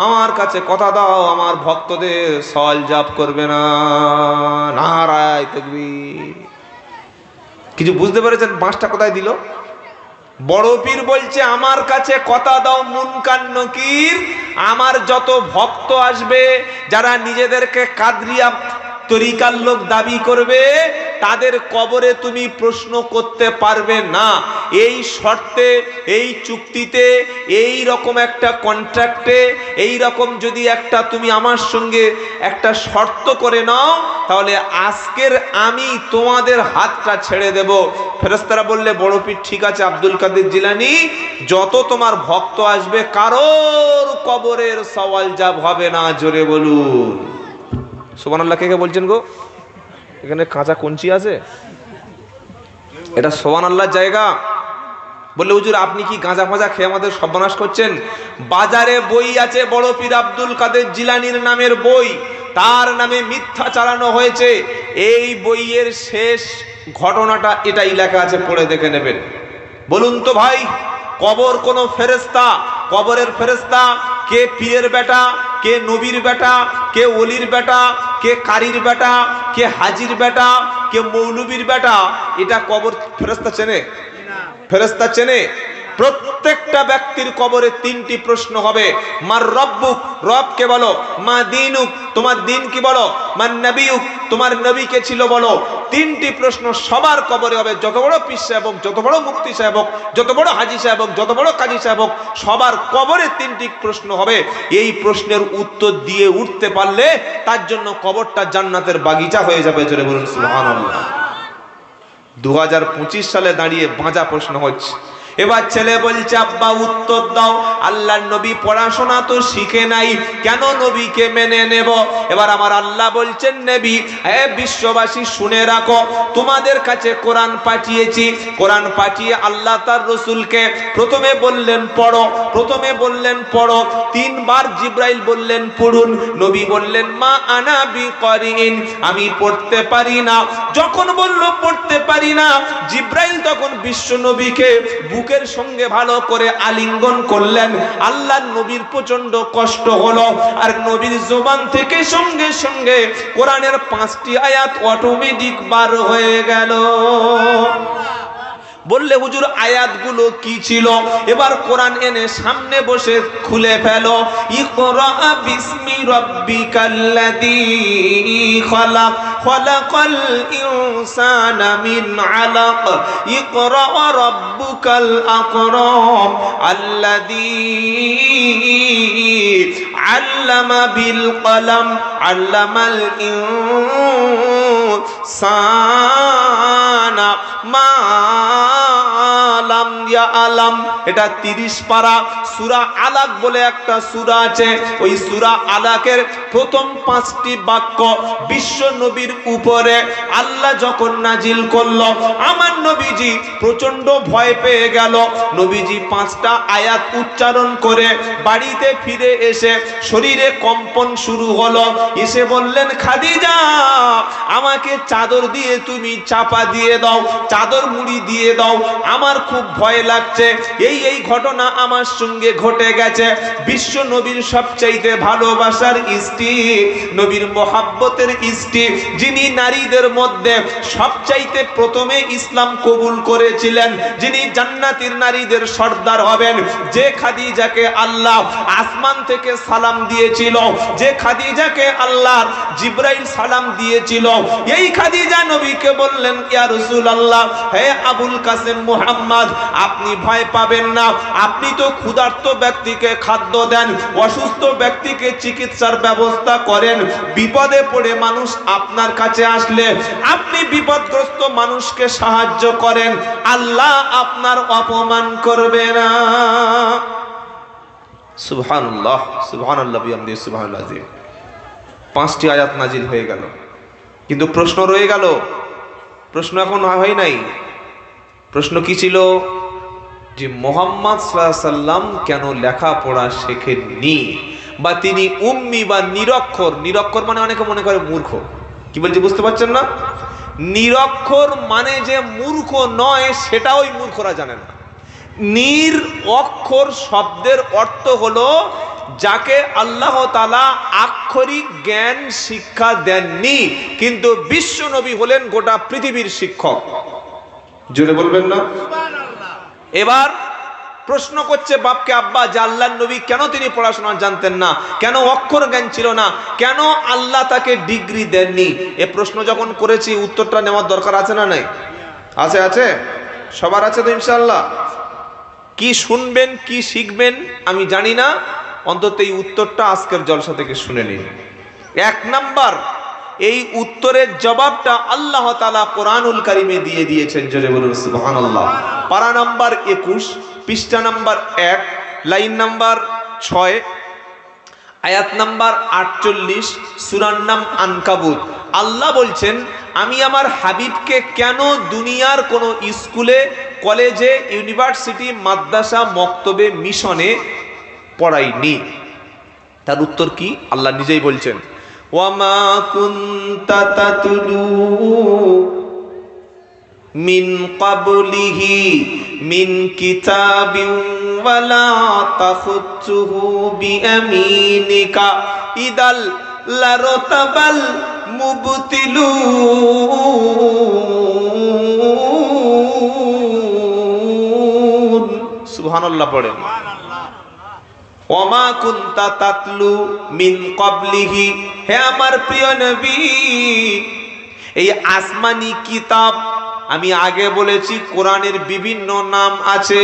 আমার কাছে কথা দাও আমার ভক্তদের সওয়াল জাব করবে না। নারায়ে তাকবীর। কিছু বুঝতে পেরেছেন বাঁশটা কোথায় দিল? বড় পীর বলছে আমার কাছে কথা দাও মুনকার নকির, আমার যত ভক্ত আসবে যারা নিজেদেরকে কাদরিয়া তরিকার লোক দাবি করবে, তাদের কবরে তুমি প্রশ্ন করতে পারবে না। এই শর্তে, এই চুক্তিতে, এই রকম একটা কন্ট্রাক্টে, এই রকম যদি একটা তুমি আমার সঙ্গে একটা শর্ত করে নাও, তাহলে আজকের আমি তোমাদের হাতটা ছেড়ে দেব। ফেরেশতারা বললে বড় পীর ঠিক আছে আব্দুল কাদের জিলানী, যত তোমার ভক্ত আসবে কারোর কবরের সওয়াল জাব হবে না। জোরে বলুন সুবহানাল্লাহ। কে কে বলছেন গো? এখানে কাঁচা কঞ্চি আছে, এটা সুবহানাল্লাহর জায়গা। বললে হুজুর আপনি কি গাঁজা ফাঁজা খেয়ে আমাদের সর্বনাশ করছেন? বাজারে বই আছে বড় পীর আব্দুল কাদের জিলানীর নামের বই, তার নামে মিথ্যা চালানো হয়েছে। এই বইয়ের শেষ ঘটনাটা এটাই লেখা আছে, পড়ে দেখে নেবেন। বলুন তো ভাই, কবর কোন ফেরেশতা? কবরের ফেরেশতা কে? পীরের বেটা, কে নবীর বেটা, কে ওলির বেটা, কে কারির বেটা, কে হাজির বেটা, কে মৌলবীর বেটা? এটা কবর ফেরেশতা চেনে? ফেরেশতা চেনে? প্রত্যেকটা ব্যক্তির কবরে তিনটি প্রশ্ন হবে। মার রব্বুক, রবকে বলো। মা দীনুক, তোমার দিন কি বলো। মান নবিয়ুক, তোমার নবী কে ছিল বলো। তিনটি প্রশ্ন সবার কবরে হবে। যত বড় পীর সাহেব হোক, যত বড় মুফতি সাহেব হোক, যত বড় হাজী সাহেব হোক, যত বড় কাজী সাহেব হোক, সবার কবরে তিনটি প্রশ্ন হবে। এই প্রশ্নের উত্তর দিয়ে উঠতে পারলে তার জন্য কবরটা জান্নাতের বাগিচা হয়ে যাবে। জোরে বলুন সুবহানাল্লাহ। 2025 সালে দাঁড়িয়ে বাঁচা প্রশ্ন হচ্ছে। এবার ছেলে বলছে, আব্বা উত্তর দাও, আল্লাহর নবী পড়াশোনা তো শিখে নাই, কেন নবীকে মেনে নেব? এবার আমার আল্লাহ বলছেন, নবী, হে বিশ্ববাসী শুনে রাখো, তোমাদের কাছে কোরআন পাঠিয়েছি। কোরআন পাঠিয়ে আল্লাহ তার রসুলকে প্রথমে বললেন পড়ো, প্রথমে বললেন পড়ো, 3 বার জিব্রাইল বললেন পড়ুন। নবী বললেন, মা আনা বিকরিন, আমি পড়তে পারি না। যখন বলল পড়তে পারি না, জিব্রাইল তখন বিশ্ব নবীকে বুকের সঙ্গে ভালো করে আলিঙ্গন করলেন। আল্লাহর নবীর প্রচন্ড কষ্ট হলো, আর নবীর জবান থেকে সঙ্গে সঙ্গে কোরআনের 5টি আয়াত অটোমেটিক বার হয়ে গেল। বললে, হুজুর আয়াতগুলো কি ছিল? এবার কোরআন এনে সামনে বসে খুলে ফেলো। ইকরা বিসমি রাব্বিকাল্লাযী খালাক, খালাকাল ইনসানা মিন আলাক, ইকরা রাব্বুকাল আকরাম, আল্লাযী আল্লামা বিল কলম, আল্লামাল ইনসানা মা আলাম। এটা 30 পারা সূরা আলাক বলে একটা সূরা আছে। ওই সূরা আলাকের প্রথম 5টি বাক্য বিশ্ব নবীর উপরে আল্লাহ যখন নাজিল করলো, আমার নবীজি প্রচন্ড ভয় পেয়ে গেল। নবীজি 5টা আয়াত উচ্চারণ করে বাড়িতে ফিরে এসে শরীরে কম্পন শুরু হলো। এসে বললেন, খাদিজা, আমাকে চাদর দিয়ে তুমি চাপা দিয়ে দাও, চাদর মুড়ি দিয়ে দাও, আমার খুব ভয় লাগছে। এই ঘটনা আমার সঙ্গে ঘটে গেছে। বিশ্ব নবীর সবচাইতে ভালোবাসার স্ত্রী, নবীর মোহাব্বতের স্ত্রী, যিনি নারীদের মধ্যে সবচাইতে প্রথমে ইসলাম কবুল করেছিলেন, যিনি জান্নাতের নারীদের সর্দার হবেন, যে খাদিজাকে আল্লাহ আসমান থেকে সালাম দিয়েছিল, যে খাদিজাকে আল্লাহ জিব্রাইল সালাম দিয়েছিল, এই খাদিজা নবীকে বললেন, ইয়া রাসূলুল্লাহ, হে আবুল কাসেম মুহাম্মদ, আপনি ভয় পাবেন না, আপনি তো ক্ষুধার্ত ব্যক্তিকে খাদ্য দেন, অসুস্থ ব্যক্তিকে চিকিৎসার ব্যবস্থা করেন, বিপদে পড়ে মানুষ আপনার কাছে আসলে আপনি বিপদগ্রস্ত মানুষকে সাহায্য করেন, আল্লাহ আপনার অপমান করবে না। সুবহানাল্লাহ, সুবহানাল্লাহ বিহামদিহি, সুবহানাল্লাহ আযীম। 5টি আয়াত নাজিল হয়ে গেল, কিন্তু প্রশ্ন রয়ে গেল। প্রশ্ন এখন হয় নাই। প্রশ্ন কি ছিল? যে মুহাম্মদ সাল্লাল্লাহু আলাইহি সাল্লাম কেন লেখাপড়া শেখেননি, বা তিনি উম্মি বা নিরক্ষর। নিরক্ষর মানে অনেকে মনে করে মূর্খ। কি বলছি বুঝতে পারছেন না? নিরক্ষর মানে যে মূর্খ নয়, সেটা ওই মূর্খরা জানে না। নির অক্ষর শব্দের অর্থ হলো যাকে আল্লাহ তাআলা আক্ষরিক জ্ঞান শিক্ষা দেননি, কিন্তু বিশ্ব নবী হলেন গোটা পৃথিবীর শিক্ষক। জোরে বলবেন না? এবার প্রশ্ন করছে বাপকে, আব্বা, যে আল্লাহর নবী কেন তিনি পড়াশোনা জানতেন না, কেন অক্ষর জ্ঞান ছিল না, কেন আল্লাহ তাকে ডিগ্রি দেননি? এ প্রশ্ন যখন করেছি, উত্তরটা নেওয়ার দরকার আছে না নাই? আছে, আছে, সবার আছে তো ইনশাআল্লাহ। কি শুনবেন, কি শিখবেন আমি জানি না, অন্তত এই উত্তরটা আজকের জলসা থেকে শুনে নিন। 1 নাম্বার, এই উত্তরের জবাবটা আল্লাহ তাআলা কোরআনুল কারীমে দিয়ে দিয়েছেন। জোরে বলুন সুবহানাল্লাহ। পারা নাম্বার 21, পৃষ্ঠা নাম্বার 1, লাইন নাম্বার 6, আয়াত নাম্বার 48, সূরার নাম আনকাবুত। আল্লাহ বলছেন, আমি আমার হাবিবকে কেন দুনিয়ার কোন স্কুলে, কলেজে, ইউনিভার্সিটি, মাদ্রাসা, মক্তবে, মিশনে পড়াইনি? তার উত্তর কি? আল্লাহ নিজেই বলছেন, ওয়ামা কুনতা তাতলু মিন ক্বাবলিহি মিন কিতাবিন ওয়ালা তাখুতুহু বিয়ামিনিকা ইদাল লারতাবাল মুবতিলুন। সুবহানাল্লাহ পড়েন। ওমা কুনতা তাতলু মিন ক্বাবলিহি, হে আমার প্রিয় নবী, এই আসমানি কিতাব আমি আগে বলেছি কোরআনের বিভিন্ন নাম আছে।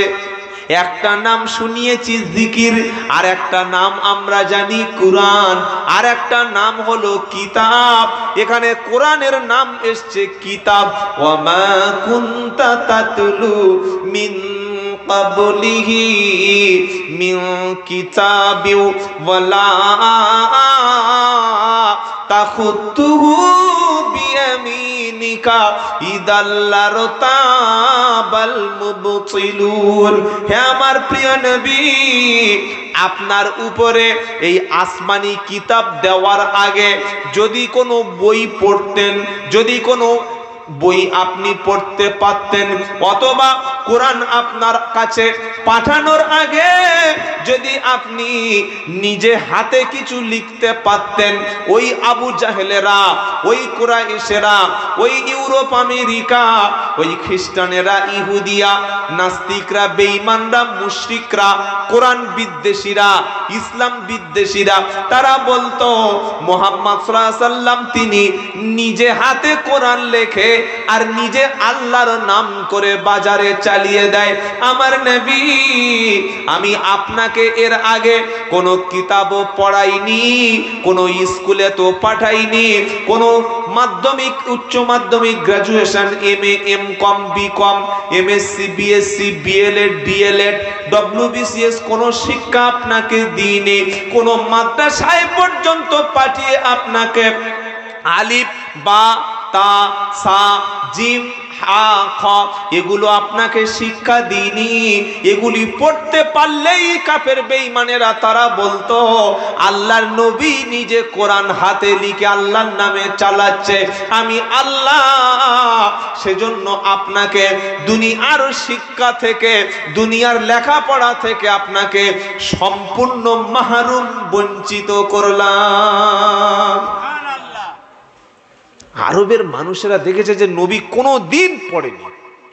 একটা নাম শুনিয়েছি জিকির, আর একটা নাম আমরা জানি কোরআন, আর একটা নাম হলো কিতাব। এখানে কোরআনের নাম এসছে কিতাব। ওয়ামা কুনতা তাতলু মিন ক্বাবলিহি মিন কিতাবিউ ওয়ালা তাখুতুহু বিয়ামিনিকা ইদাল্লারতাবাল মুবতিলুন। হে আমার প্রিয় নবী, আপনার উপরে এই আসমানি কিতাব দেওয়ার আগে যদি কোনো বই পড়তেন, যদি কোনো বই আপনি পড়তে পারতেন, অথবা কোরআন আপনার কাছে পাঠানোর আগে যদি আপনি নিজে হাতে কিছু লিখতে পারতেন, ওই আবু জাহেলেরা, ওই কুরাইশেরা, ওই ইউরোপ আমেরিকা, ওই খ্রিস্টানেরা, ইহুদিয়া, নাস্তিকরা, বেঈমানরা, মুশরিকরা, কোরআন বিদ্বেষীরা, ইসলাম বিদ্বেষীরা, তারা বলতো মুহাম্মদ সাল্লাল্লাহু আলাইহি ওয়াসাল্লাম তিনি নিজে হাতে কোরআন লেখে আর নিজে আল্লাহর নাম করে বাজারে চালিয়ে দেয়। আমার নবী, আমি আপনাকে এর আগে কোনো কিতাবও পড়াইনি, কোনো স্কুলে তো পাঠাইনি, কোনো মাধ্যমিক, উচ্চ মাধ্যমিক, graduation, MA, MCom, BCom, MSc, BSc, BElEd, DElEd, WBCS কোনো শিক্ষা আপনাকে দিইনি। কোনো মাদ্রাসায় পর্যন্ত পাঠিয়ে আপনাকে আলিফ, বা, তা, সা, জিম, হা, খ এগুলো আপনাকে শিক্ষা দিইনি। এগুলি পড়তে পারলেই কাফের বেঈমানেরা তারা বলতো আল্লাহর নবী নিজে কোরআন হাতে লিখে আল্লাহর নামে চালাচ্ছে, আমি আল্লাহ সেজন্য আপনাকে দুনিয়ার শিক্ষা থেকে, দুনিয়ার লেখাপড়া থেকে আপনাকে সম্পূর্ণ মাহরুম, বঞ্চিত করলাম। আরবের মানুষেরা দেখেছে যে নবী কোনো দিন পড়েনি,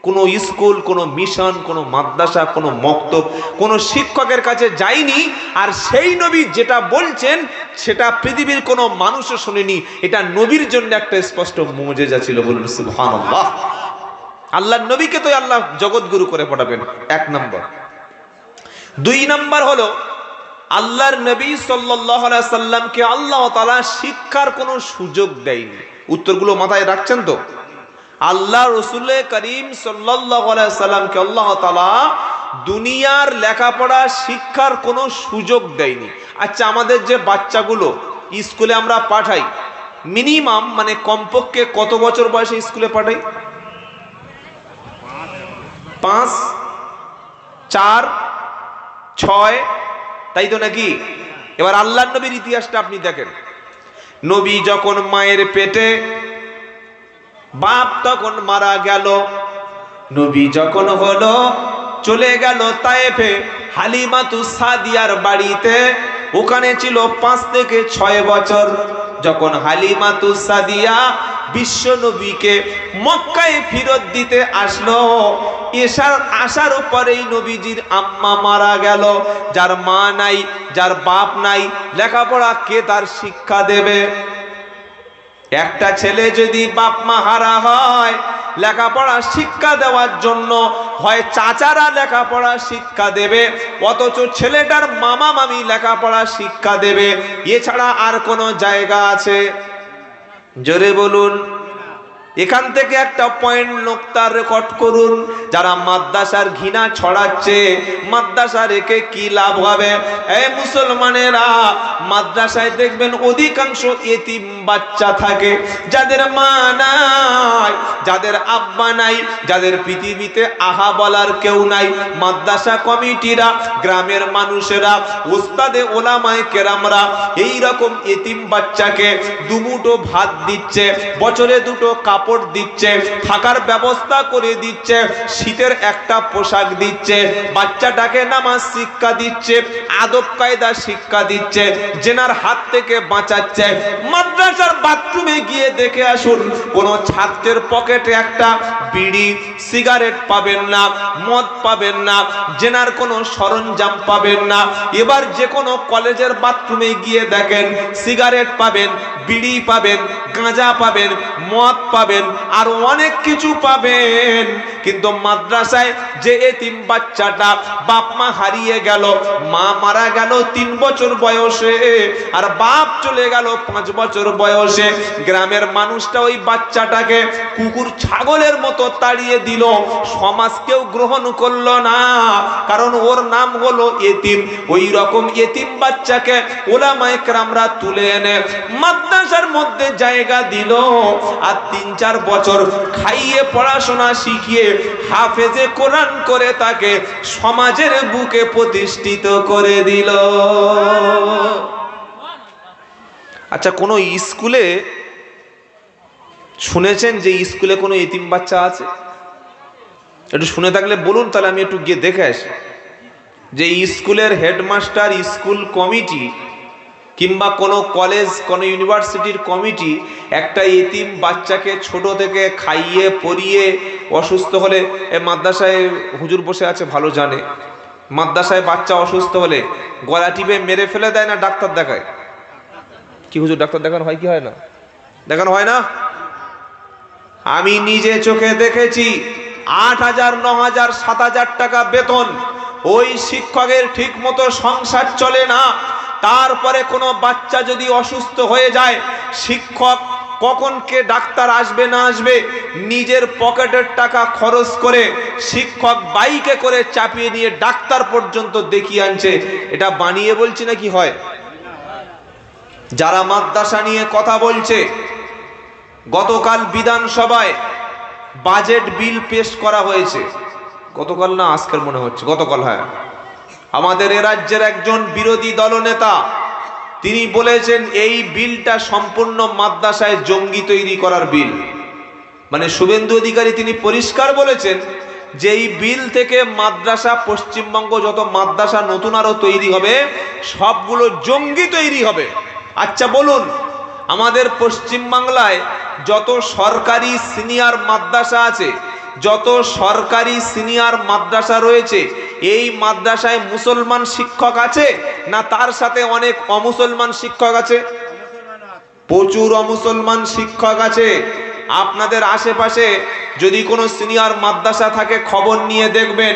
কোনো স্কুল, কোনো মিশন, কোনো মাদ্রাসা, কোনো মক্তব, কোনো শিক্ষকের কাছে যায়নি, আর সেই নবী যেটা বলছেন সেটা পৃথিবীর কোনো মানুষও শোনেনি। এটা নবীর জন্য একটা স্পষ্ট মুজিজা ছিল। বলুন সুবহানাল্লাহ। আল্লাহর নবীকে তো আল্লাহ জগৎগুরু করে পাঠাবেন, এক নম্বর। দুই নম্বর হলো আল্লাহর নবী সাল্লাল্লাহু আলাইহি সাল্লামকে আল্লাহ তাআলা শিক্ষার কোনো সুযোগ দেয়নি। উত্তরগুলো মাথায় রাখছেন তো? আল্লাহ রসুল করিম সাল্লাল্লাহু আলাইহি সাল্লামকে আল্লাহ তাআলা দুনিয়ার লেখাপড়া শিক্ষার কোনো সুযোগ দেয়নি। আচ্ছা, আমাদের যে বাচ্চাগুলো স্কুলে আমরা পাঠাই, মিনিমাম মানে কমপক্ষে কত বছর বয়সে স্কুলে পাঠাই? 5, 4, 6, তাই তো নাকি? এবার আল্লাহর নবীর ইতিহাসটা আপনি দেখেন। নবী যখন মায়ের পেটে, বাপ তখন মারা গেল। নবী যখন হলো চলে গেল তায়েফে হালিমাতুস সাদিয়ার বাড়িতে, ওখানে ছিল 5 থেকে 6 বছর। যখন হালিমাতুস সাদিয়া বিশ্ব নবীকে মক্কায় ফিরত দিতে আসলো, আসার পরেই নবীজির আম্মা মারা গেল। যার মা নাই, যার বাপ নাই, লেখাপড়া কে তার শিক্ষা দেবে? একটা ছেলে যদি বাপ মা হারা হয়, লেখাপড়া শিক্ষা দেওয়ার জন্য হয় চাচারা লেখাপড়া শিক্ষা দেবে, অথচ ছেলেটার মামা মামি লেখাপড়া শিক্ষা দেবে। এছাড়া আর কোনো জায়গা আছে? জোরে বলুন। এখান থেকে একটা পয়েন্ট নোক্তা রেকর্ড করুন। যারা মাদ্রাসার ঘৃণা ছড়াচ্ছে, মাদ্রাসা রেখে কি লাভ হবে? এই মুসলমানেরা, মাদ্রাসায় দেখবেন অধিকাংশ এতিম বাচ্চা থাকে, যাদের মা নাই, যাদের আব্বা নাই, যাদের পৃথিবীতে আহা বলার কেউ নাই। মাদ্রাসা কমিটিরা, গ্রামের মানুষেরা, ওস্তাদে ওলামায়ে কেরামরা এই রকম এতিম বাচ্চাকে দুমুঠো ভাত দিচ্ছে, বছরে 2 কাপ কাপড় দিচ্ছে, থাকার ব্যবস্থা করে দিচ্ছে, শীতের একটা পোশাক দিচ্ছে, বাচ্চাটাকে নামাজ শিক্ষা দিচ্ছে, আদব কায়দা শিক্ষা দিচ্ছে, জেনার হাত থেকে বাঁচাচ্ছে। মাদ্রাসার বাথরুমে গিয়ে দেখে আসুন, কোন ছাত্রের পকেটে একটা বিড়ি সিগারেট পাবেন না, মদ পাবেন না, জেনার কোনো সরঞ্জাম পাবেন না। এবার যে কোনো কলেজের বাথরুমে গিয়ে দেখেন, সিগারেট পাবেন, বিড়ি পাবেন, গাঁজা পাবেন, মদ পাবেন, আর অনেক কিছু পাবেন। কিন্তু মাদ্রাসায় যে এতিম বাচ্চাটা বাপ মা হারিয়ে গেল, মা মারা গেল 3 বছর বয়সে আর বাপ চলে গেল 5 বছর বয়সে, গ্রামের মানুষটা ওই বাচ্চাটাকে কুকুর ছাগলের মতো তাড়িয়ে দিল, সমাজ কেউ গ্রহণ করলো না, কারণ ওর নাম হলো এতিম। ওই রকম এতিম বাচ্চাকে ওলামায়ে কেরামরা তুলে এনে মাদ্রাসার মধ্যে জায়গা দিল, আর 3-4 বছর খাইয়ে পড়াশোনা শিখিয়ে হাফেজে কোরআন করে তাকে সমাজের বুকে প্রতিষ্ঠিত করে দিল। আচ্ছা, কোন স্কুলে শুনেছেন যে স্কুলে কোনো এতিম বাচ্চা আছে? একটু শুনে থাকলে বলুন, তাহলে আমি একটু গিয়ে দেখে আসি। যে স্কুলের হেডমাস্টার, স্কুল কমিটি কিংবা কোনো কলেজ, কোনো ইউনিভার্সিটির কমিটি একটা এতিম বাচ্চাকে ছোট থেকে খাইয়ে পরিয়ে, অসুস্থ হলে, মাদ্রাসায় হুজুর বসে আছে ভালো জানে, মাদ্রাসায় বাচ্চা অসুস্থ হলে গলা টিপে মেরে ফেলে দেয় না ডাক্তার দেখায়? কি হুজুর, ডাক্তার দেখানো হয় কি হয় না? দেখানো হয় না? আমি নিজে চোখে দেখেছি, 8,000, 9,000, 7,000 টাকা বেতন, ওই শিক্ষকের ঠিক মতো সংসার চলে না। তারপরে কোনো বাচ্চা যদি অসুস্থ হয়ে যায়, শিক্ষক কখন কে ডাক্তার আসবে না আসবে নিজের পকেটের টাকা খরচ করে শিক্ষক বাইকে করে চাপিয়ে নিয়ে ডাক্তার পর্যন্ত দেখিয়ে আনছে। এটা বানিয়ে বলছি নাকি হয়? যারা মাদ্রাসা নিয়ে কথা বলছে, গতকাল বিধানসভায় বাজেট বিল পেশ করা হয়েছে, গতকাল না আজকের মনে হচ্ছে, গতকাল, হ্যাঁ। আমাদের এ রাজ্যের একজন বিরোধী দলনেতা তিনি বলেছেন এই বিলটা সম্পূর্ণ মাদ্রাসায় জঙ্গি তৈরি করার বিল। মানে শুভেন্দু অধিকারী তিনি পরিষ্কার বলেছেন যে এই বিল থেকে মাদ্রাসা, পশ্চিমবঙ্গ যত মাদ্রাসা নতুন আরো তৈরি হবে সবগুলো জঙ্গি তৈরি হবে। আচ্ছা বলুন, আমাদের পশ্চিমবাংলায় যত সরকারি সিনিয়র মাদ্রাসা আছে, যত সরকারি সিনিয়র মাদ্রাসা রয়েছে, এই মাদ্রাসায় মুসলমান শিক্ষক আছে না তার সাথে অনেক অমুসলমান শিক্ষক আছে? প্রচুর অমুসলমান শিক্ষক আছে। আপনাদের আশেপাশে যদি কোনো সিনিয়র মাদ্রাসা থাকে খবর নিয়ে দেখবেন,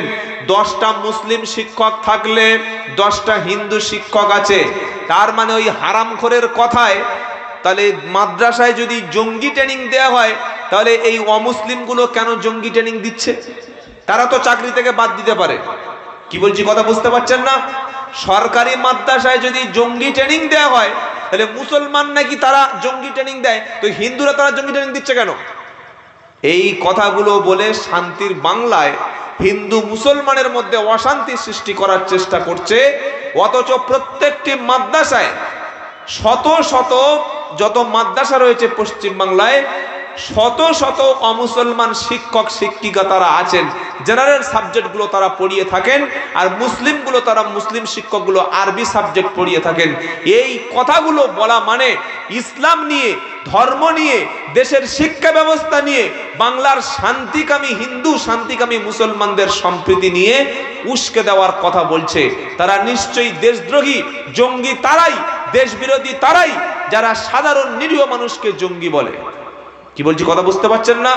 10টা মুসলিম শিক্ষক থাকলে 10টা হিন্দু শিক্ষক আছে। তার মানে ওই হারামখোরের কথায়, তাহলে মাদ্রাসায় যদি জঙ্গি ট্রেনিং দেওয়া হয়, তাহলে এই অমুসলিমগুলো কেন জঙ্গি ট্রেনিং দিচ্ছে? তারা তো চাকরি থেকে বাদ দিতে পারে। কি বলছি কথা বুঝতে পারছেন না? সরকারি মাদ্রাসায় যদি জঙ্গি ট্রেনিং দেওয়া হয়, তাহলে মুসলমান নাকি তারা জঙ্গি ট্রেনিং দেয়, তো হিন্দুরা তারা জঙ্গি ট্রেনিং দিচ্ছে কেন? এই কথাগুলো বলে শান্তির বাংলায় হিন্দু মুসলমানের মধ্যে অশান্তি সৃষ্টি করার চেষ্টা করছে। অথচ প্রত্যেকটি মাদ্রাসায় শত শত যত মাদ্রাসা রয়েছে পশ্চিমবাংলায়, শত শত অমুসলমান শিক্ষক শিক্ষিকা তারা আছেন, জেনারেল সাবজেক্টগুলো তারা পড়িয়ে থাকেন, আর মুসলিমগুলো তারা মুসলিম শিক্ষকগুলো আরবি সাবজেক্ট পড়িয়ে থাকেন। এই কথাগুলো বলা মানে ইসলাম নিয়ে, ধর্ম নিয়ে, দেশের শিক্ষা ব্যবস্থা নিয়ে, বাংলার শান্তিকামী হিন্দু, শান্তিকামী মুসলমানদের সম্প্রীতি নিয়ে উস্কে দেওয়ার কথা বলছে। তারা নিশ্চয়ই দেশদ্রোহী, জঙ্গি তারাই, দেশ বিরোধী তারাই যারা সাধারণ নিরীহ মানুষকে জঙ্গি বলে। কি বলছি কথা বুঝতে পারছেন না?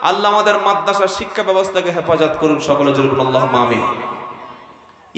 আল্লাহ আমাদের মাদ্রাসা শিক্ষা ব্যবস্থাকে হেফাজত করুন, সকলে জরুর আল্লাহুম্মা আমিন।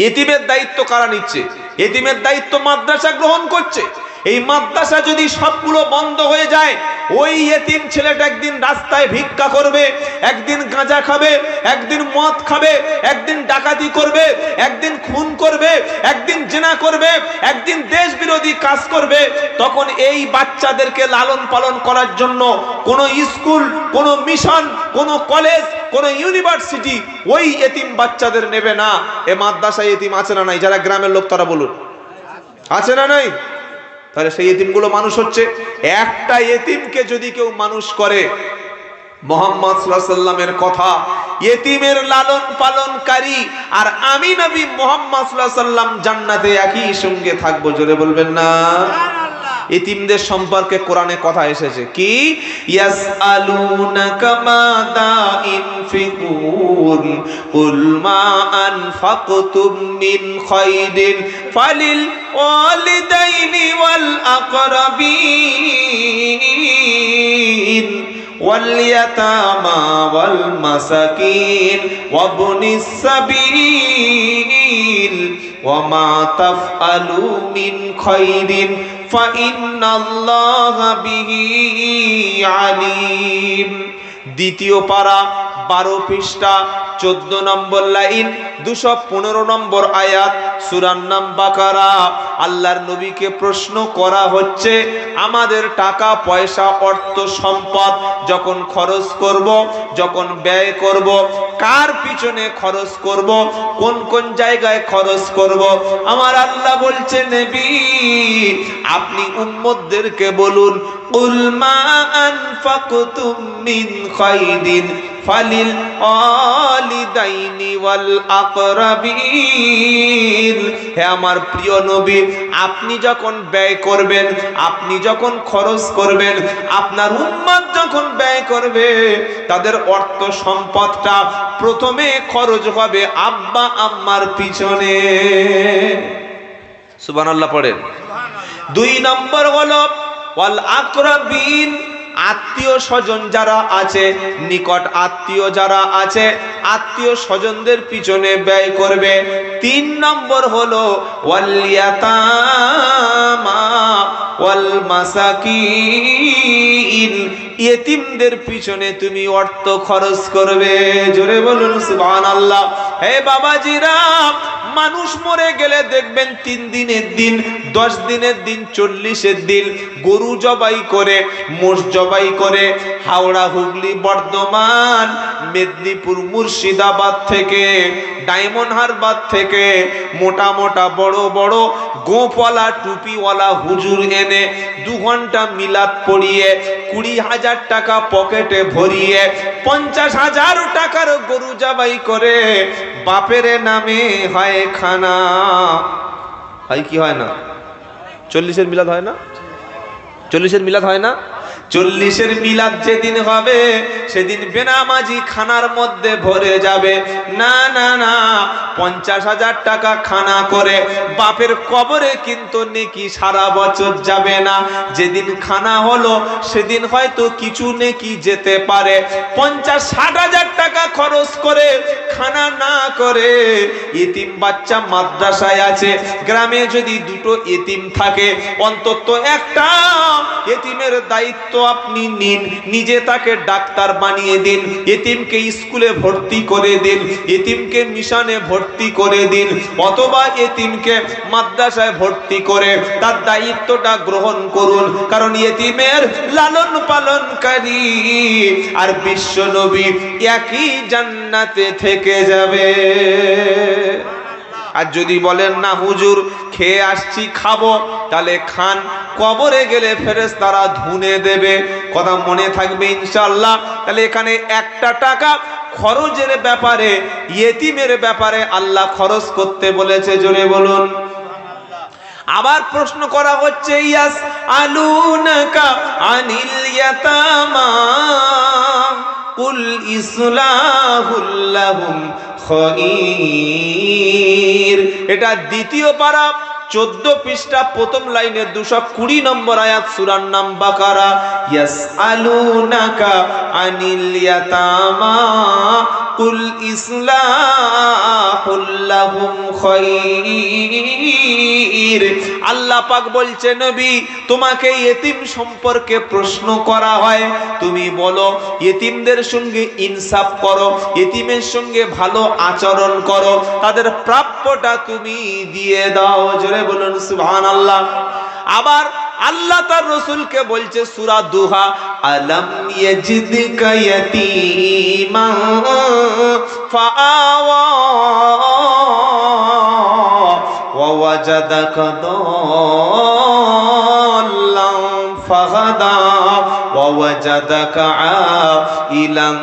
এতিমের দায়িত্ব কারা নিচ্ছে? এতিমের দায়িত্ব মাদ্রাসা গ্রহণ করছে। এই মাদ্রাসা যদি সবগুলো বন্ধ হয়ে যায়, ওই এতিম ছেলেটা একদিন রাস্তায় ভিক্ষা করবে, একদিন গাঁজা খাবে, একদিন মদ খাবে, একদিন ডাকাতি করবে, একদিন খুন করবে, একদিন জেনা করবে, একদিন দেশ বিরোধী কাজ করবে। তখন এই বাচ্চাদেরকে লালন পালন করার জন্য কোনো স্কুল, কোনো মিশন, কোনো কলেজ, কোনো ইউনিভার্সিটি ওই এতিম বাচ্চাদের নেবে না। এ মাদ্রাসায় এতিম আছে না নাই? যারা গ্রামের লোক তারা বলুন, আছে না নাই? তাহলে সেই এতিমগুলো মানুষ হচ্ছে। একটা এতিমকে যদি কেউ মানুষ করে, মুহাম্মদ সাল্লাল্লাহু আলাইহি সাল্লামের কথা, ইতিমের লালন পালনকারী আর আমি নবী মুহাম্মদ সাল্লাল্লাহু আলাইহি সাল্লাম জান্নাতে একই সঙ্গে থাকবো। জোরে বলবেন না? ইতিমদের সম্পর্কে কোরআনে কথা এসেছে কি, ইয়াসআলুনাকা মাযা ইনফিকুন কুল মা আনফাকতুম মিন খায়রিন ফালিল ওয়ালিদাইনি ওয়াল আকরাবিন ওয়াল ইয়াতামা ওয়াল মাসাকিন ওয়াবনিস সাবিল ওয়া মা তাফআলু মিন খায়রিন ফাইন্নাল্লাহা বিহি আলিম। দ্বিতীয় পারা 12 পৃষ্ঠা 14 নম্বর লাইন 215 নম্বর আয়াত, সূরার নাম বাকারা। আল্লাহর নবীকে প্রশ্ন করা হচ্ছে, আমাদের টাকা পয়সা অর্থ সম্পদ যখন খরচ করব, যখন ব্যয় করব, কার পিছনে খরচ করব, কোন কোন জায়গায় খরচ করব? আমার আল্লাহ বলছে, নবী আপনি উম্মতদেরকে বলুন, কুল মা আনফাকতুম মিন খায়রিন ফালিল ওয়ালিদাইনি ওয়াল আকরাবিন। হে আমার প্রিয় নবী, আপনি যখন ব্যয় করবেন, আপনি যখন খরচ করবেন, আপনার উম্মত যখন ব্যয় করবে, তাদের অর্থ সম্পদটা প্রথমে খরচ হবে আব্বা আম্মার পিছনে। সুবহানাল্লাহ পড়েন। 2 নম্বর হলো ওয়াল আকরাবিন, আত্মীয় স্বজন যারা আছে, নিকট আত্মীয় যারা আছে, আত্মীয় স্বজনদের পিছনে ব্যয় করবে। 3 নম্বর হলো ওয়াল ইয়াতামা ওয়াল মাসাকিন, ইতিমদের পিছনে তুমি অর্থ খরচ করবে। জোরে বলুন সুবহানাল্লাহ। হে বাবাজিরা, মানুষ মরে গেলে দেখবেন 3 দিনের দিন, 10 দিনের দিন, 40-এর দিন গরু জবাই করে, মোষ জবাই করে হাওড়া, হুগলি, বর্ধমান, মেদিনীপুর, মুর্শিদাবাদ থেকে, ডায়মন্ড হারবার থেকে মোটা মোটা বড় বড় গোপওয়ালা টুপিওয়ালা হুজুর এনে 2 ঘন্টা মিলাদ পড়িয়ে 20,000 টাকা পকেটে ভরিয়ে 50,000 টাকার গরু জবাই করে বাপের নামে হয় খানা। হয় কি হয় না? 40-এর মিলাদ হয় না? 40-এর মিলাদ হয় না? 40-এর মিলাদ যেদিন হবে সেদিন বেনামাজি খানার মধ্যে ভরে যাবে। না না না, 50,000 টাকা খানা করে বাপের কবরে কিন্তু নেকি সারা বছর যাবে না। যেদিন খানা হলো সেদিন হয়তো কিছু নেকি যেতে পারে। 50-60,000 টাকা খরচ করে খানা না করে, ইতিম বাচ্চা মাদ্রাসায় আছে, গ্রামে যদি 2টো ইতিম থাকে, অন্তত একটা ইতিমের দায়িত্ব আপনি নিন, নিজে তাকে ডাক্তার বানিয়ে দিন, ইতিমকে স্কুলে ভর্তি করে দিন, ইতিমকে মিশনে ভর্তি করে দিন, অথবা ইতিমকে মাদ্রাসায় ভর্তি করে তার দায়িত্বটা গ্রহণ করুন। কারণ ইতিমের লালন পালনকারী আর বিশ্ব নবী একই জান্নাতে থেকে যাবে। আর যদি বলেন না হুজুর খেয়ে আসছি খাবো, তাহলে খান, কবরে গেলে ফেরেশতারা ধুনে দেবে। কথা মনে থাকবে ইনশাআল্লাহ। তাহলে এখানে 1 টাকা খরচের ব্যাপারে, ইতিমের ব্যাপারে আল্লাহ খরচ করতে বলেছে। জোরে বলুন। আবার প্রশ্ন করা হচ্ছে, ইয়াস আলুনাকা আনিল ইয়াতামা কুল ইসলাহুল লাহুম খায়র। এটা 2য় পারা 14 পৃষ্ঠা 1ম লাইনে 220 নম্বর আয়াত, সূরার নাম বাকারা। ইয়াসআলুনাকা আনিল ইয়াতামা কুল ইসলাহুল লাহুম খায়র। আল্লাহ পাক বলছে, নবী তোমাকে ইতিম সম্পর্কে প্রশ্ন করা হয়, তুমি বলো ইতিমদের সঙ্গে ইনসাফ করো, ইতিমের সঙ্গে ভালো আচরণ করো, তাদের প্রাপ্যটা তুমি দিয়ে দাও। জোরে বলুন সুবহানাল্লাহ। আবার আল্লাহ তার রাসূলকে বলছে সূরা দুহা, আলাম ইয়াজিদকা ইয়াতীমান ফাআওয়া ওয়া ওয়াজাদাকা দাল্লান ফাহাদা ওয়া ওয়াজাদাকা আইলাম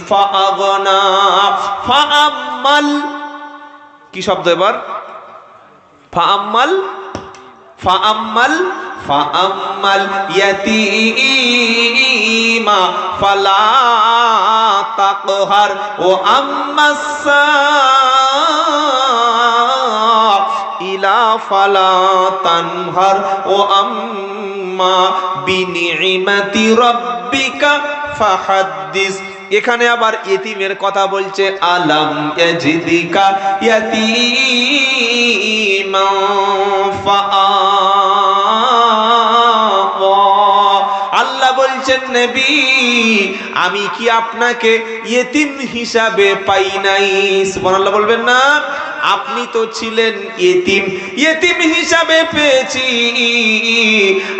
ফাআগনা ফাআম্মাল কি শব্দ এবার ফাআম্মাল ফাআম্মাল ফাআম্মাল ইয়াতীমা ফালা তাকহার ওয়া আম্মাস সাইলা ফালা তানহার ওয়া আম্মা বিনি'মাতি রাব্বিকা ফাহাদ্দিস। এখানে আবার ইতিমের কথা বলছে, আলাম ইয়াজিদিকা ইয়াতীমান ফাআওয়া। আল্লাহ বলছেন নবী আমি কি আপনাকে ইতিম হিসাবে পাই নাই? সুবহানাল্লাহ বলবেন না? আপনি তো ছিলেন ইতিম, ইতিম হিসাবে পেয়েছি।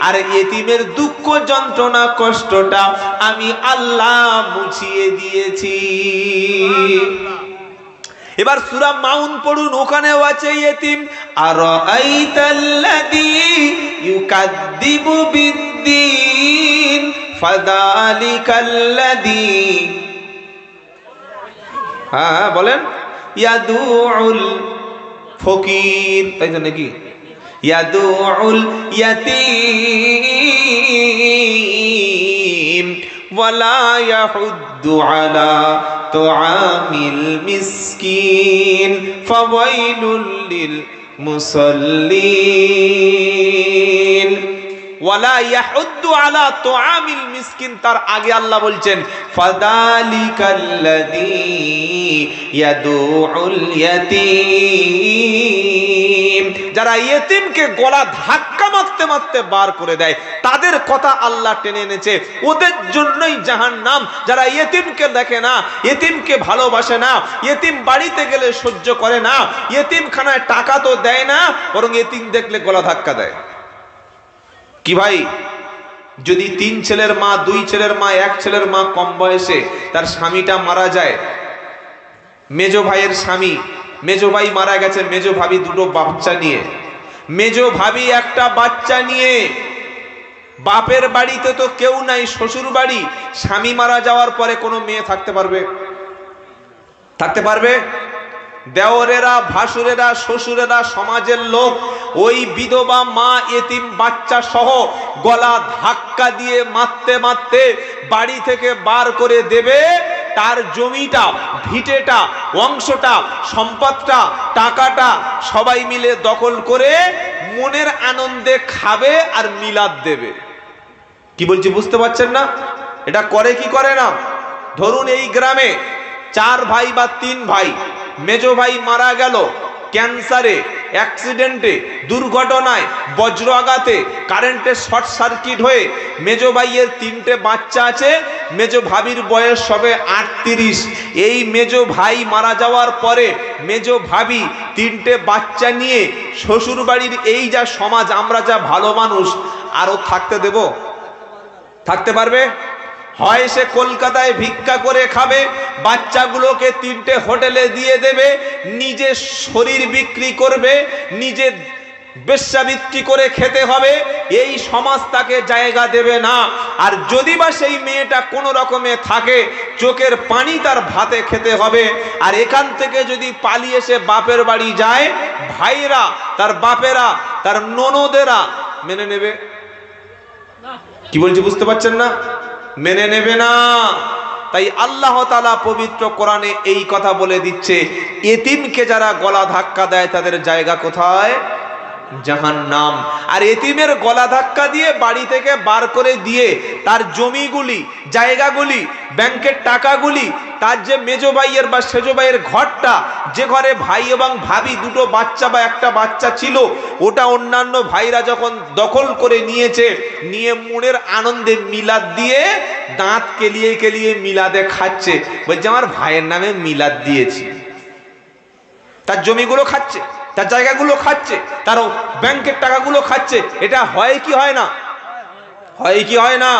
আর ইতিমের দুঃখ যন্ত্রণা কষ্টটা আমি আল্লাহ মুছিয়ে দিয়েছি। এবার সূরা মাউন পড়ুন, ওখানেও আছে ইতিম। আরাআইতাল্লাযী ইউকাদ্দিবু বিদ্দীন ফাযালিকাল্লাযী হ্যাঁ বলেন ইয়াদুউল ফকির, তাই তো নাকি? ইয়াদুউল ইয়াতীম ওয়ালা ইয়াহুদ্দু আলা তুআমিল মিসকিন ফাওয়াইলুল লিল মুসাল্লিন। ওয়ালা ইয়াহুদ্দু আলা তুআমিল মিসকিন, তার আগে আল্লাহ বলছেন ফাযালিকাল্লাযী ইয়াদুউল ইয়াতীম। যারা ইতিমকে গলা ধাক্কা মারতে মারতে বার করে দেয় তাদের কথা আল্লাহ টেনে এনেছে, ওদের জন্যই জাহান্নাম। যারা ইতিমকে দেখে না, ইতিমকে ভালোবাসে না, ইতিম বাড়িতে গেলে সহ্য করে না, ইতিমখানায় টাকা তো দেয় না, বরং ইতিম দেখলে গলা ধাক্কা দেয়। কি ভাই, যদি 3 ছেলের মা, 2 ছেলের মা, 1 ছেলের মা কম বয়সে তার স্বামীটা মারা যায়, মেজো ভাইয়ের স্বামী, মেজো ভাই মারা গেছে, মেজো ভাবি 2টো বাচ্চা নিয়ে, মেজো ভাবি একটা বাচ্চা নিয়ে বাপের বাড়িতে তো কেউ নাই, শ্বশুর বাড়ি, স্বামী মারা যাওয়ার পরে কোনো মেয়ে থাকতে পারবে? থাকতে পারবে? দেওরেরা, ভাসুরেরা, শ্বশুরেরা, সমাজের লোক ওই বিধবা মা এতিম বাচ্চা সহ গলা ধাক্কা দিয়ে মারতে মারতে বাড়ি থেকে বার করে দেবে। তার জমিটা, ভিটেটা, অংশটা, সম্পদটা, টাকাটা সবাই মিলে দখল করে মনের আনন্দে খাবে আর মিলাদ দেবে। কি বলছি বুঝতে পারছেন না? এটা করে কি করে না? ধরুন এই গ্রামে 4 ভাই বা 3 ভাই, মেজো ভাই মারা গেল ক্যান্সারে, অ্যাক্সিডেন্টে, দুর্ঘটনায়, বজ্র আঘাতে, কারেন্টের শর্ট সার্কিট হয়ে মেজো ভাইয়ের 3টে বাচ্চা আছে, মেজো ভাবির বয়স হবে 38। এই মেজো ভাই মারা যাওয়ার পরে মেজো ভাবি 3টে বাচ্চা নিয়ে শ্বশুর বাড়ির এই যা সমাজ, আমরা যা ভালো মানুষ, আরো থাকতে দেব? থাকতে পারবে? হয় সে কলকাতায় ভিক্ষা করে খাবে, বাচ্চাগুলোকে 3টে হোটেলে দিয়ে দেবে, নিজে শরীর বিক্রি করবে, নিজে বেশ্যাবৃত্তি করে খেতে হবে, এই সমাজ তাকে জায়গা দেবে না। আর যদি বা সেই মেয়েটা কোনো রকমে থাকে, চোখের পানি তার ভাতে খেতে হবে। আর এখান থেকে যদি পালিয়ে সে বাপের বাড়ি যায়, ভাইরা, তার বাপেরা, তার ননদেরা মেনে নেবে? কি বলছি বুঝতে পারছেন না? মেনে নেবে না। তাই আল্লাহ তাআলা পবিত্র কোরআনে এই কথা বলে দিচ্ছে, এতিমকে যারা গলা ধাক্কা দেয় তাদের জায়গা কোথায়? জাহান্নাম। আর এতিমের গলা ধাক্কা দিয়ে বাড়ি থেকে বার করে দিয়ে তার জমিগুলি, জায়গাগুলি, ব্যাংকের টাকাগুলি, তার যে মেজো ভাইয়ের বা সেজো ভাইয়ের ঘরটা, যে ঘরে ভাই এবং ভাবি 2টো বাচ্চা বা একটা বাচ্চা ছিল, ওটা অন্যান্য ভাইরা যখন দখল করে নিয়েছে, নিয়ে মনের আনন্দে মিলাদ দিয়ে দাঁত কেলিয়ে কেলিয়ে মিলাদে খাচ্ছে। বলছে আমার ভাইয়ের নামে মিলাদ দিয়েছি। তার জমিগুলো খাচ্ছে, তার জায়গাগুলো খাচ্ছে, তার ব্যাংকের টাকাগুলো খাচ্ছে। এটা হয় কি হয় না? হয় কি হয় না?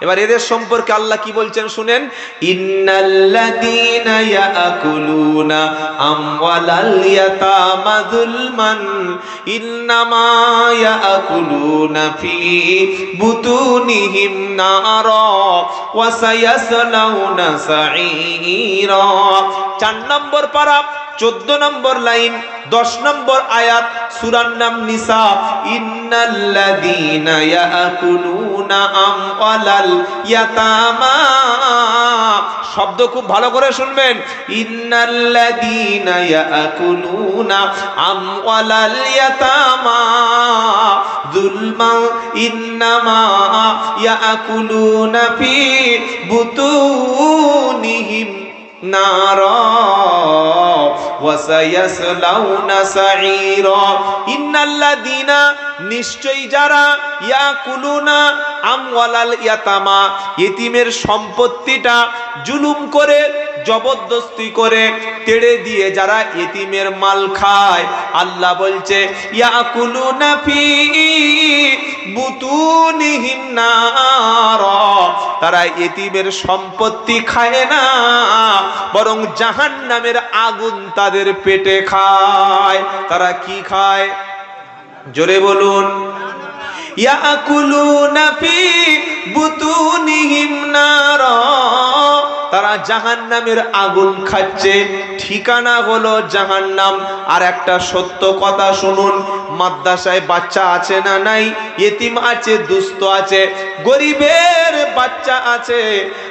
এবার এদের সম্পর্কে আল্লাহ কি বলছেন শুনেন, ইন্নাল্লাযীনা ইয়াকুলুনা আমওয়ালাল ইয়াতামা যুলমান ইন্নামা ইয়াকুলুনা ফি বুতুনিহিম নারা ওয়া সায়াসলাউনা সাঈরা। 4 নম্বর পারা 14 নম্বর লাইন 10 নম্বর আয়াত সূরার নাম নিসা। ইন্নাল্লাযীনা ইয়াকুলুনা আমওয়ালাল ইয়াতামা, শব্দ খুব ভালো করে শুনবেন, ইন্নাল্লাযীনা ইয়াকুলুনা আমওয়ালাল ইয়াতামা যুলমান ইন্নামা ইয়াকুলুনা ফি বুতুনিহিম নারা ওয়া সায়াসলাউনা সাঈরা। ইন্নাল্লাযীনা, নিশ্চয়ই যারা, ইয়াকুলুনা আমওয়ালাল ইয়াতামা, ইতিমের সম্পত্তিটা জুলুম করে জবরদস্তি করে তেড়ে দিয়ে যারা ইতিমের মাল খায়, আল্লাহ বলছে ইয়াকুলুনা ফি বুতুনিহিম নারা, তারা ইতিমের সম্পত্তি খায় না, বরং জাহান্নামের আগুন তাদের পেটে খায়। তারা কি খায়? জোরে বলুন, ইয়াকুলুনা ফি বুতুনিহিম নারা, তারা জাহান্নামের আগুন খাচ্ছে, ঠিকানা হলো জাহান্নাম। আর একটা সত্য কথা শুনুন, মাদ্রাসায় বাচ্চা আছে না নাই? ইতিম আছে, দুস্থ আছে, গরিবের বাচ্চা আছে।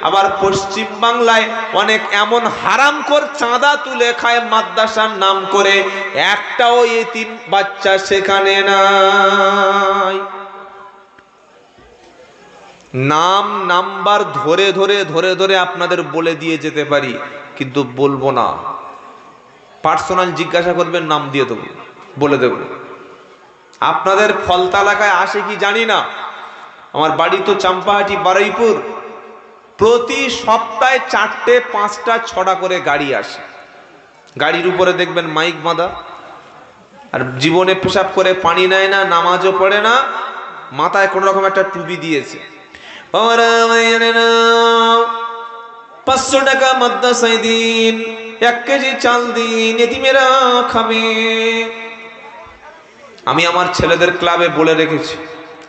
আবার পশ্চিম বাংলায় অনেক এমন হারামখোর চাঁদা তুলে খায় মাদ্রাসার নাম করে, একটাও ইতিম বাচ্চা সেখানে নাই। নাম নাম্বার ধরে ধরে ধরে ধরে আপনাদের বলে দিয়ে যেতে পারি, কিন্তু বলবো না। পার্সোনাল জিজ্ঞাসা করবেন, নাম দিয়ে দেবো, বলে দেব। আপনাদের ফলতা এলাকায় আসে কি জানি না, আমার বাড়ি তো চাম্পাহাটি বারুইপুর। প্রতি সপ্তাহে 4টে 5টা 6টা করে গাড়ি আসে। গাড়ির উপরে দেখবেন মাইক বাঁধা, আর জীবনে পেশাব করে পানি নেয় না, নামাজও পড়ে না, মাথায় কোন রকম একটা টুপি দিয়েছে। 500 টাকা মাদ্রাসায় দিন, 1 কেজি চাল দিন, এতিমেরা খাবে। আমি আমার ছেলেদের ক্লাবে বলে রেখেছি,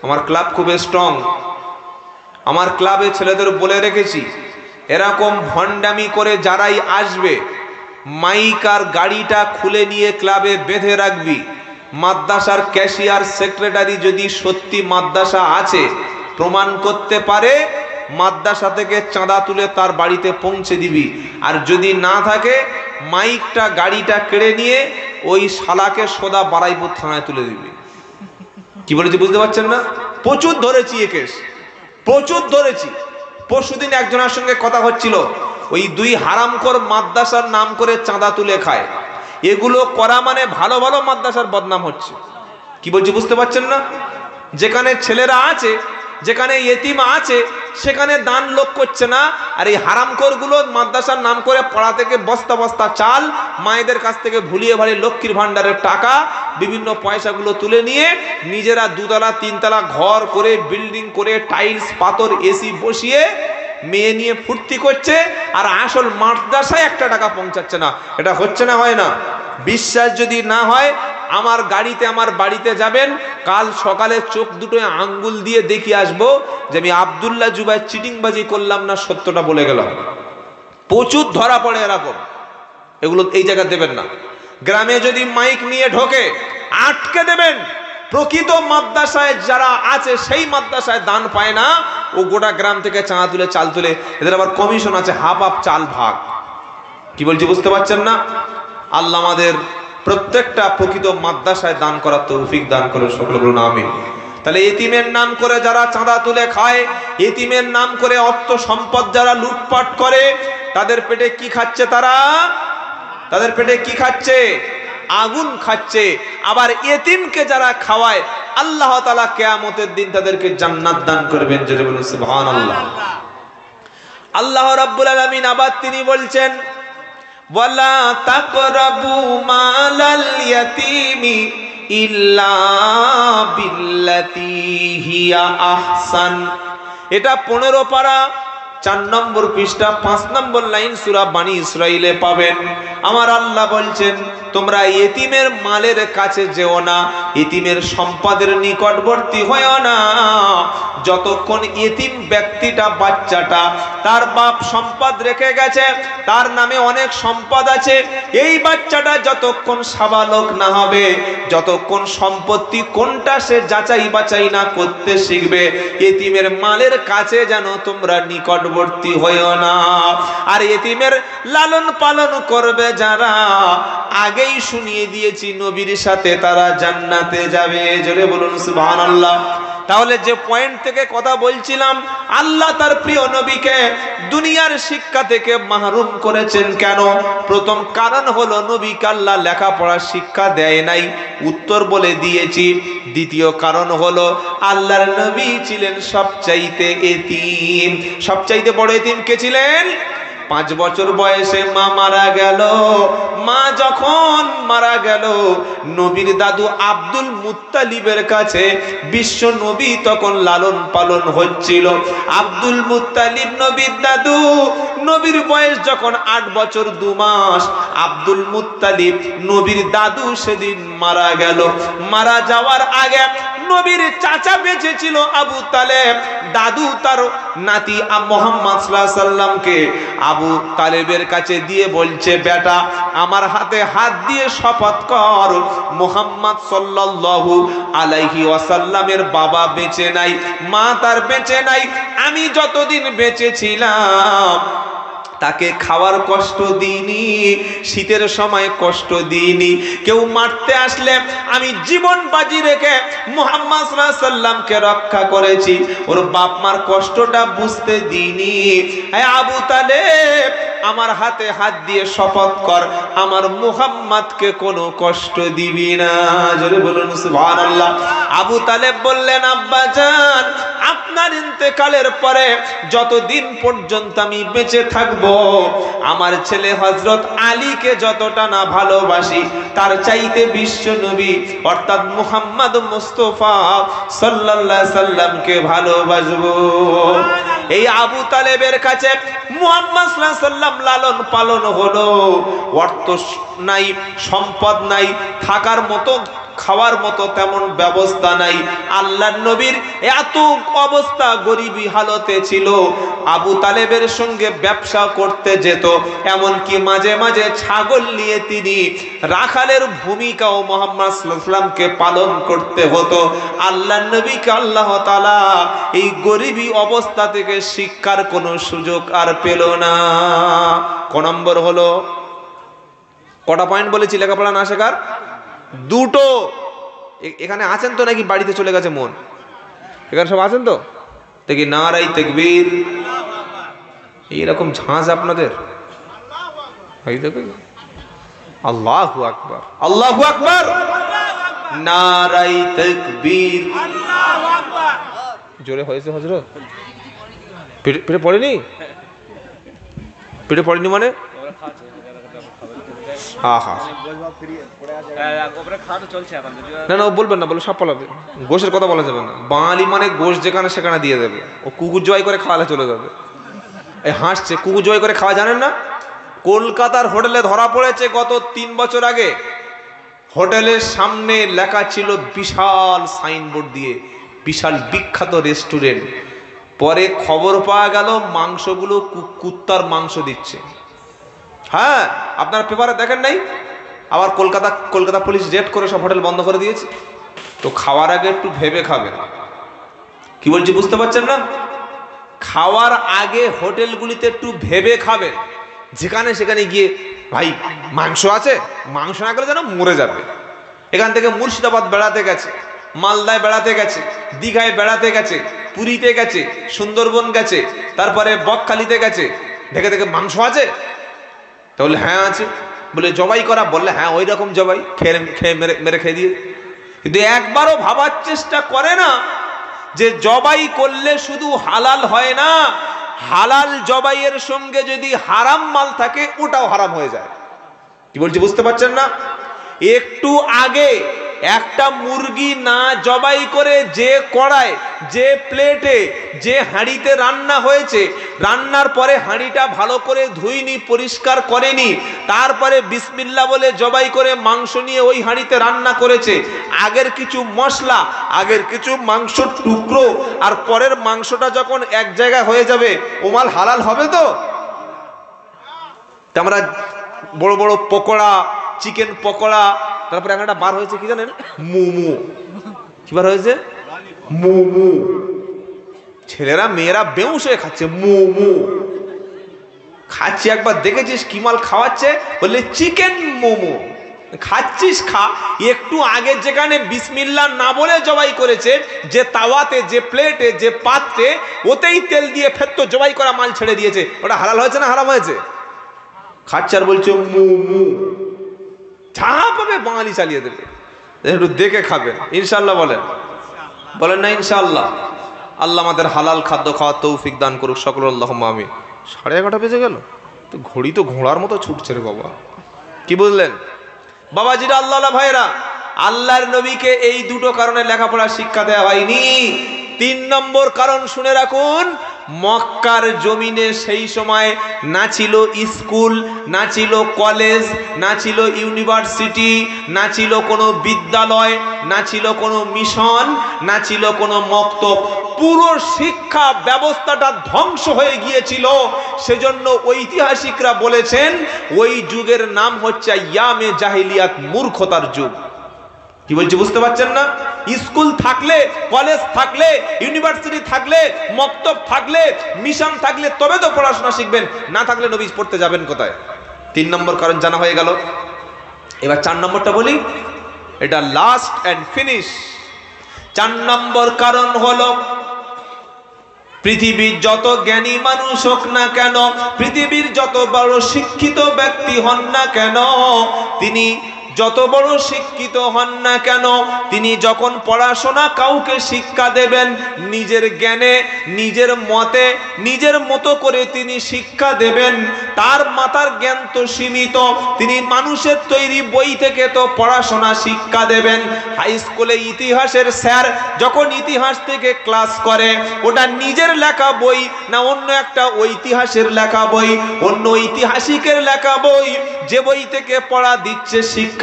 আমার ক্লাব খুব স্ট্রং, আমার ক্লাবে ছেলেদের বলে রেখেছি, এরকম ভণ্ডামি করে যারাই আসবে, মাইক আর গাড়িটা খুলে নিয়ে ক্লাবে বেঁধে রাখবি। মাদ্রাসার ক্যাশিয়ার সেক্রেটারি যদি সত্যি মাদ্রাসা আছে প্রমাণ করতে পারে, মাদ্রাসা থেকে চাঁদা তুলে তার বাড়িতে পৌঁছে দিবি। আর যদি না থাকে, মাইকটা গাড়িটা কেড়ে নিয়ে ওই শালাকে সোদা বারাইপুর থানায় তুলে দিবি। কি বলেছি বুঝতে পারছেন না? প্রচুর ধরেছি এ কেস, প্রচুর ধরেছি। পরশুদিন একজনের সঙ্গে কথা হচ্ছিল, ওই 2 হারামখোর মাদ্রাসার নাম করে চাঁদা তুলে খায়। এগুলো করা মানে ভালো ভালো মাদ্রাসার বদনাম হচ্ছে। কি বলছি বুঝতে পারছেন না? যেখানে ছেলেরা আছে, যেখানে ইতিম আছে, সেখানে দান লোক করছে না। আর এই হারামখোর গুলো মাদ্রাসার নাম করে পাড়া থেকে বস্তা বস্তা চাল, মায়েদের কাছ থেকে ভুলিয়ে ভালি লক্ষ্মীর ভান্ডারের টাকা, বিভিন্ন পয়সাগুলো তুলে নিয়ে নিজেরা 2 তলা 3 তলা ঘর করে, বিল্ডিং করে, টাইলস পাথর এসি বসিয়ে মেয়ে নিয়ে ফুর্তি করছে, আর আসল মাদ্রাসায় 1 টাকা পৌঁছাচ্ছে না। এটা হচ্ছে না, হয় না? বিশ্বাস যদি না হয়, আমার গাড়িতে, আমার বাড়িতে যাবেন, কাল সকালে চোখ দুটোয় আঙ্গুল দিয়ে দেখিয়ে আসবো যে আমি আব্দুল্লাহ জুবাই চিটিংবাজি করলাম না, সত্যটা বলে গেলাম। প্রচুর ধরা পড়ে এরকম। এগুলো এই জায়গা দেবেন না। গ্রামে যদি মাইক নিয়ে ঢোকে, আটকে দেবেন। প্রকৃত মাদ্রাসায় যারা আছে, সেই মাদ্রাসায় দান পায় না, ও গোটা গ্রাম থেকে চাঁদা তুলে, চাল তুলে, এদের আবার কমিশন আছে, হাফ হাফ চাল ভাগ। কি বলছি বুঝতে পারছেন না? আল্লাহ আমাদের প্রত্যেকটা প্রকৃত মাদ্রাসায় দান করার তৌফিক দান করে, সকলে বলুন আমিন। তাহলে এতিমের নাম করে যারা চাঁদা তুলে খায়, এতিমের নাম করে অর্থ সম্পদ যারা লুটপাট করে, তাদের পেটে কি খাচ্ছে? তাদের পেটে কি খাচ্ছে? আগুন খাচ্ছে। আবার এতিমকে যারা খাওয়ায়, আল্লাহ তাআলা কিয়ামতের দিন তাদেরকে জান্নাত দান করবেন। জোরে বলুন সুবহানাল্লাহ। আল্লাহ রাব্বুল আলামিন আবার তিনি বলছেন, ওয়ালা তাকরাবু মালাল ইয়াতীমি ইল্লা বিল্লাতী হিয়া আহসান এটা 15 পারা 4 নম্বর পৃষ্ঠা 5 নম্বর লাইন সূরা বানী ইসরাইলে পাবেন। আমার আল্লাহ বলছেন, তোমরা ইতিমের মালের কাছে যেও না, ইতিমের সম্পদের নিকটবর্তী হয়ও না, যতক্ষণ ইতিম ব্যক্তিটা, বাচ্চাটা, তার বাপ সম্পদ রেখে গেছে, তার নামে অনেক সম্পদ আছে, এই বাচ্চাটা যতক্ষণ সাবালক না হবে, যতক্ষণ সম্পত্তি কোনটা সে যাচাই বাছাই না করতে শিখবে, ইতিমের মালের কাছে যেন তোমরা নিকটবর্তী হয়ও না। আর ইতিমের লালন পালন করবে যারা, আগেই শুনিয়ে দিয়েছি নবীর সাথে তারা জান্নাতে যাবে। জোরে বলুন সুবহানাল্লাহ। তাহলে যে পয়েন্ট থেকে কথা বলছিলাম, আল্লাহ তার প্রিয় নবীকে দুনিয়ার শিক্ষা থেকে মাহরুম করেছেন কেন? প্রথম কারণ হলো নবীকে আল্লাহ লেখাপড়ার শিক্ষা দেয় নাই, উত্তর বলে দিয়েছি। দ্বিতীয় কারণ হলো আল্লাহর নবী ছিলেন সবচাইতে এতিম। সবচাইতে বড় এতিম কে ছিলেন? 5 বছর বয়সে মা মারা গেল। মা যখন মারা গেল, নবীর দাদু আব্দুল মুত্তালিবের কাছে বিশ্ব নবী তখন লালন পালন হচ্ছিল। আব্দুল মুত্তালিব নবীর দাদু। নবীর বয়স যখন 8 বছর 2 মাস, আব্দুল মুত্তালিব নবীর দাদু সেদিন মারা গেল। মারা যাওয়ার আগে নবীর চাচা বেঁচে ছিল আবু তালেব। দাদু তার নাতি মুহাম্মদ সাল্লাল্লাহু আলাইহি সাল্লামকে আবু তালেবের কাছে দিয়ে বলছে, বেটা আমার হাতে হাত দিয়ে শপথ কর, মুহাম্মদ সাল্লাল্লাহু আলাইহি ওয়াসাল্লামের বাবা বেঁচে নাই, মা তার বেঁচে নাই, আমি যতদিন বেঁচে ছিলাম তাকে খাওয়ার কষ্ট দিইনি, শীতের সময় কষ্ট দিইনি, কেউ মারতে আসলে আমি জীবন বাজি রেখে মুহাম্মদ সাল্লাল্লাহু আলাইহি সাল্লামকে রক্ষা করেছি, ওর বাপ মার কষ্টটা বুঝতে দিইনি। হে আবু তালেব, আমার হাতে হাত দিয়ে শপথ কর, আমার মুহাম্মদকে কোনো কষ্ট দিবি না। জোরে বলুন সুবহানাল্লাহ। আবু তালেব বললেন, আব্বা জান, আপনার ইন্তেকালের পরে যতদিন পর্যন্ত আমি বেঁচে থাকবো, আমার ছেলে হযরত আলীকে যতটা না ভালোবাসি, তার চাইতে বিশ্ব নবী অর্থাৎ মুহাম্মদ মুস্তাফা সাল্লাল্লাহু আলাইহি সাল্লামকে ভালোবাসবো। এই আবু তালেবের কাছে মুহাম্মদ সাল্লাল্লাহু আলাইহি সাল্লাম লালন পালন হলো। অর্থ নাই, সম্পদ নাই, থাকার মতো খাওয়ার মতো তেমন ব্যবস্থা নাই। আল্লাহর নবীর এত অবস্থা, গরিবী হালতে ছিল। আবু তালেবের সঙ্গে ব্যবসা করতে যেত, এমনকি মাঝে মাঝে ছাগল নিয়ে তিনি রাখালের ভূমিকাও মুহাম্মদ সাল্লাল্লাহু আলাইহি ওয়াসাল্লামকে পালন করতে হতো। আল্লাহর নবীকে আল্লাহ তাআলা এই গরিবী অবস্থা থেকে শিক্ষার কোনো সুযোগ আর পেল না। ক নম্বর হলো, কটা পয়েন্ট বলেছি লেখাপড়া না শেখার? 2টো। এখানে আছেন তো নাকি বাড়িতে চলে গেছে মন? এখানে সব আছেন তো? দেখি নারাই তাকবীর। এইরকম ঝাঁজ আপনাদের? আল্লাহু আকবার, আল্লাহু আকবার, নারাই তাকবীর। জোরে হয়েছে হযরত? পেটে পড়েনি? পেটে পড়েনি মানে? না না, ও বলবেন না, বলে সব পালাবে। গোশের কথা বলা যাবে না। বাঙালি মানে গোশ যেখানে সেখানে দিয়ে দেবে। ও কুকুর জবাই করে খাওয়ালে চলে যাবে। এই হাসছে, কুকুর জবাই করে খাওয়া জানেন না? কলকাতার হোটেলে ধরা পড়েছে গত 3 বছর আগে। হোটেলের সামনে লেখা ছিল বিশাল সাইনবোর্ড দিয়ে, বিশাল বিখ্যাত রেস্টুরেন্ট। পরে খবর পাওয়া গেল মাংসগুলো কুত্তার মাংস দিচ্ছে। হ্যাঁ, আপনারা পেপারে দেখেন নাই? আবার কলকাতা পুলিশ রেড করে সব হোটেল বন্ধ করে দিয়েছে। তো খাওয়ার আগে একটু ভেবে খাবেন। কি বলছি বুঝতে পারছেন না? খাওয়ার আগে হোটেলগুলিতে একটু ভেবে খাবেন। যেখানে সেখানে গিয়ে ভাই মাংস আছে, মাংস না গেলে যেন মরে যাবে। এখান থেকে মুর্শিদাবাদ বেড়াতে গেছে, মালদায় বেড়াতে গেছে, দীঘায় বেড়াতে গেছে, পুরীতে গেছে, সুন্দরবন গেছে, তারপরে বকখালিতে গেছে, দেখে দেখে মাংস আছে? তাহলে হ্যাঁ আছে। বলে জবাই করা? বললে হ্যাঁ ওই রকম জবাই, খেয়ে মেরে খেয়ে দিয়ে। কিন্তু একবারও ভাবার চেষ্টা করে না যে জবাই করলে শুধু হালাল হয় না, হালাল জবাইয়ের সঙ্গে যদি হারাম মাল থাকে ওটাও হারাম হয়ে যায়। কি বলছি বুঝতে পারছেন না? একটু আগে একটা মুরগি না জবাই করে যে কড়ায়, যে প্লেটে, যে হাঁড়িতে রান্না হয়েছে, রান্নার পরে হাঁড়িটা ভালো করে ধুইনি, পরিষ্কার করেনি, তারপরে বিসমিল্লাহ বলে জবাই করে মাংস নিয়ে ওই হাঁড়িতে রান্না করেছে, আগের কিছু মশলা, আগের কিছু মাংসর টুকরো আর পরের মাংসটা যখন এক জায়গায় হয়ে যাবে, ও মাল হালাল হবে তো? আমরা বড় বড় পকোড়া, চিকেন পকোড়া, তারপরে একটা বার হয়েছে কি জানেন, মোমো। কি বার হয়েছে? মোমো। ছেলেরা মেয়েরা বেউস হয়ে খাচ্ছে মোমো। খাচ্ছি, একবার দেখেছিস কি মাল খাওয়াচ্ছে? বললে চিকেন মোমো। খাচ্ছিস খা, একটু আগে যেখানে বিসমিল্লাহ না বলে জবাই করেছে, যে তাওয়াতে, যে প্লেটে, যে পাত্রে, ওতেই তেল দিয়ে ফেরত জবাই করা মাল ছেড়ে দিয়েছে, ওটা হালাল হয়েছে না হারাম হয়েছে? খাচ্ছে আর বলছে মোমো। যা পাবে বাঙালি চালিয়ে দেবে, একটু দেখে খাবেন ইনশাল্লাহ। বলেন বলেন না ইনশাআল্লাহ? আল্লাহ আমাদের হালাল খাদ্য খাওয়ার তৌফিক দান করুক সকল, আল্লাহুম্মা আমিন। 11:30 বেজে গেল, তো ঘড়ি তো ঘোড়ার মতো ছুটছে রে বাবা। কি বুঝলেন বাবাজিরা, আল্লাহ ভাইরা? আল্লাহর নবীকে এই দুটো কারণে লেখাপড়া শিক্ষা দেওয়া হয়নি। 3 নম্বর কারণ শুনে রাখুন, মক্কার জমিনে সেই সময় না ছিল স্কুল, না ছিল কলেজ, না ছিল ইউনিভার্সিটি, না ছিল কোনো বিদ্যালয়, না ছিল কোনো মিশন, না ছিল কোনো মক্তব। পুরো শিক্ষা ব্যবস্থাটা ধ্বংস হয়ে গিয়েছিল। সেজন্য ঐতিহাসিকরা বলেছেন ওই যুগের নাম হচ্ছে ইয়ামে জাহিলিয়াত, মূর্খতার যুগ। কি বলছি বুঝতে পারছেন না? স্কুল থাকলে, কলেজ থাকলে, ইউনিভার্সিটি থাকলে, মক্তব থাকলে, মিশন থাকলে তবে তো পড়াশোনা শিখবেন, না থাকলে নবী পড়তে যাবেন কোথায়? 3 নম্বর কারণ জানা হয়ে গেল। এবার 4 নম্বরটা বলি, এটা লাস্ট এন্ড ফিনিশ। 4 নম্বর কারণ হলো, পৃথিবীর যত জ্ঞানী মানুষ হোক না কেন, পৃথিবীর যত বড় শিক্ষিত ব্যক্তি হন না কেন, তিনি যত বড় শিক্ষিত হন না কেন, তিনি যখন পড়াশোনা কাউকে শিক্ষা দেবেন, নিজের জ্ঞানে, নিজের মতে, নিজের মতো করে তিনি শিক্ষা দেবেন। তার মাথার জ্ঞান তো সীমিত, তিনি মানুষের তৈরি বই থেকে তো পড়াশোনা শিক্ষা দেবেন। হাই স্কুলে ইতিহাসের স্যার যখন ইতিহাস থেকে ক্লাস করে, ওটা নিজের লেখা বই না অন্য একটা ঐতিহাসের লেখা বই, অন্য ঐতিহাসিকের লেখা বই, যে বই থেকে পড়া দিচ্ছে শিক্ষা,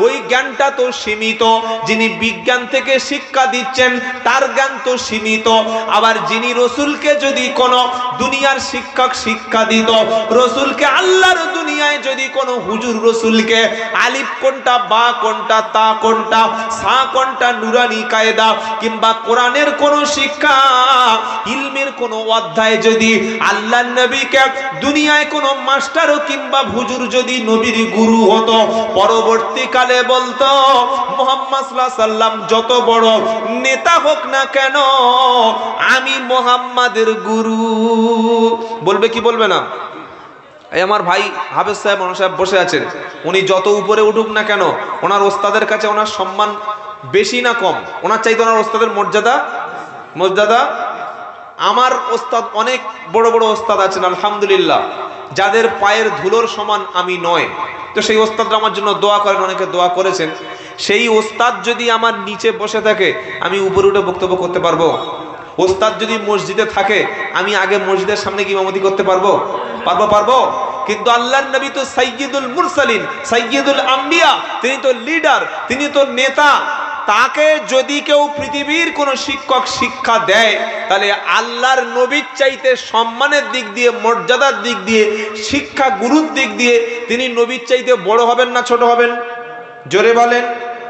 ওই জ্ঞানটা তো সীমিত। যিনি বিজ্ঞান থেকে শিক্ষা দিচ্ছেন তার জ্ঞান তো সীমিত। আবার যিনি রসুলকে যদি কোনো দুনিয়ার শিক্ষক শিক্ষা দিত, রসুলকে আল্লাহর দুনিয়ায় যদি কোনো হুজুর রসুলকে আলিফ কোনটা, বা কোনটা, তা কোনটা, সা কোনটা, নুরানি কায়দা কিংবা কোরআনের কোনো শিক্ষা, ইলমের কোনো অধ্যায় যদি আল্লাহর নবীকে দুনিয়ায় কোনো মাস্টারও কিংবা হুজুর যদি নবীর গুরু হতো, পরবর্তীকালে বলতো মুহাম্মদ সাল্লাল্লাহু আলাইহি সাল্লাম যত বড় নেতা হোক না কেন, আমি মুহাম্মাদের গুরু। বলবে কি বলবে না? এই আমার ভাই হাফেজ সাহেব, মৌলানা সাহেব বসে আছেন, উনি যত উপরে উঠুক না কেন, ওনার ওস্তাদের কাছে ওনার সম্মান বেশি না কম? ওনার চাইতে ওনার ওস্তাদের মর্যাদা। আমার ওস্তাদ, অনেক বড় বড় ওস্তাদ আছেন আলহামদুলিল্লাহ, যাদের পায়ের ধুলোর সমান আমি নয়। তো সেই ওস্তাদরা আমার জন্য দোয়া করেন, অনেকে দোয়া করেছেন। সেই ওস্তাদ যদি আমার নিচে বসে থাকে, আমি উপরে উঠে বক্তব্য করতে পারবো? ওস্তাদ যদি মসজিদে থাকে, আমি আগে মসজিদের সামনে কি ইমামতি করতে পারবো? পারবো। কিন্তু আল্লাহর নবী তো সাইয়্যিদুল মুরসালিন, সাইয়্যিদুল আম্বিয়া, তিনি তো লিডার, তিনি তো নেতা। তাকে যদি কেউ পৃথিবীর কোন শিক্ষক শিক্ষা দেয়, তাহলে আল্লাহর নবীর চাইতে সম্মানের দিক দিয়ে, মর্যাদার দিক দিয়ে, শিক্ষা গুরুর দিক দিয়ে তিনি নবীর চাইতে বড় হবেন না ছোট হবেন? জোরে বলেন।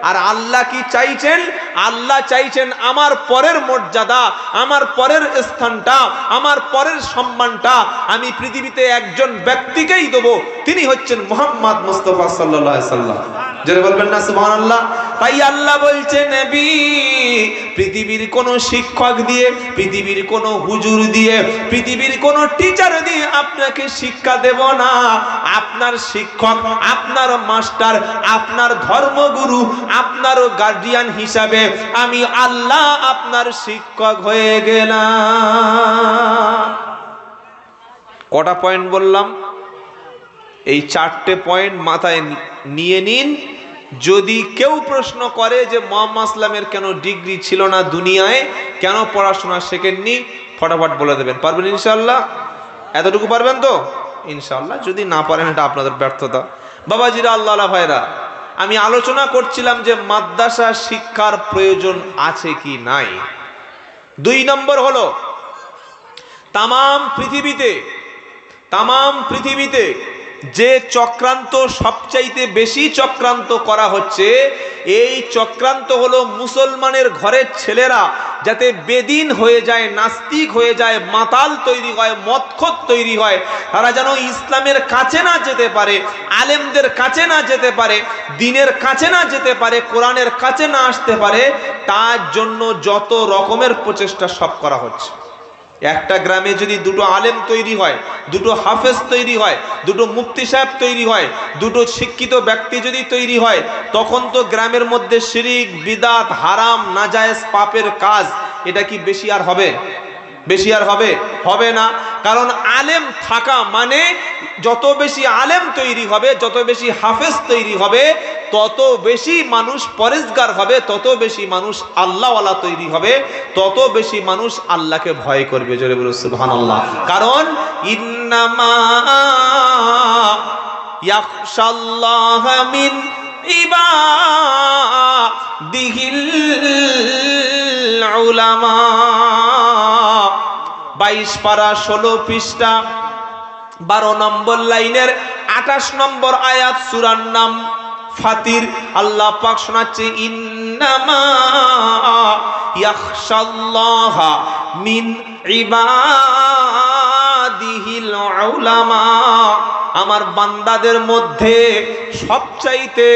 আর আল্লাহ কি চাইছেন? আল্লাহ চাইছেন আমার পরের মর্যাদা, আমার পরের স্থানটা, আমার পরের সম্মানটা আমি পৃথিবীতে একজন ব্যক্তিকেই দেব, তিনি হচ্ছেন মুহাম্মদ মুস্তাফা সাল্লাল্লাহু আলাইহি সাল্লাম। জোরে বলবেন না সুবহানাল্লাহ? তাই আল্লাহ বলছেন, নবী, পৃথিবীর কোন শিক্ষক দিয়ে, পৃথিবীর কোন হুজুর দিয়ে, পৃথিবীর কোন টিচার দিয়ে আপনাকে শিক্ষা দেব না। আপনার শিক্ষক, আপনার মাস্টার, আপনার ধর্মগুরু, আপনার গার্ডিয়ান হিসাবে আমি আল্লাহ আপনার শিক্ষক হয়ে গেলাম। কটা পয়েন্ট বললাম? এই 4টে পয়েন্ট মাথায় নিয়ে নিন। যদি কেউ প্রশ্ন করে যে মুহাম্মদ ইসলামের কেন ডিগ্রি ছিল না দুনিয়ায়, কেন পড়াশোনা শেখেননি, ফটাফট বলে দেবেন। পারবেন ইনশাআল্লাহ? এতটুকু পারবেন তো ইনশাআল্লাহ? যদি না পারেন এটা আপনাদের ব্যর্থতা। বাবাজিরা, আল্লাহ ভাইরা, আমি আলোচনা করছিলাম যে মাদ্রাসা শিক্ষার প্রয়োজন আছে কি নাই। 2 নম্বর হলো, তামাম পৃথিবীতে যে চক্রান্ত সবচাইতে বেশি চক্রান্ত করা হচ্ছে, এই চক্রান্ত হলো মুসলমানের ঘরের ছেলেরা যাতে বেদিন হয়ে যায়, নাস্তিক হয়ে যায়, মাতাল তৈরি হয়, মদখোর তৈরি হয়, তারা যেন ইসলামের কাছে না যেতে পারে, আলেমদের কাছে না যেতে পারে, দ্বীনের কাছে না যেতে পারে, কোরআনের কাছে না আসতে পারে, তার জন্য যত রকমের প্রচেষ্টা সব করা হচ্ছে। একটা গ্রামে যদি 2টো আলেম তৈরি হয়, 2টো হাফেজ তৈরি হয়, 2টো মুফতি সাহেব তৈরি হয়, 2টো শিক্ষিত ব্যক্তি যদি তৈরি হয়, তখন তো গ্রামের মধ্যে শিরিক, বিদাত, হারাম, নাজায়েজ, পাপের কাজ এটা কি বেশি আর হবে? হবে না। কারণ আলেম থাকা মানে যত বেশি আলেম তৈরি হবে, যত বেশি হাফেজ তৈরি হবে, তত বেশি মানুষ পরেজগার হবে, তত বেশি মানুষ আল্লাহওয়ালা তৈরি হবে, তত বেশি মানুষ আল্লাহকে ভয় করবে। জোরে বলুন সুবহানাল্লাহ। কারণ ইন্নামা ইয়াখশাল্লাহা মিন ইবাদিহিল উলামা। 22 পারা 16 পৃষ্ঠা 12 নম্বর লাইনের 28 নম্বর আয়াত, সূরার নাম ফাতির। আল্লাহ পাক শোনাচ্ছে, ইন্নামা ইয়াখশাল্লাহা মিন ইবাদিহিল উলামা। আমার বান্দাদের মধ্যে সবচাইতে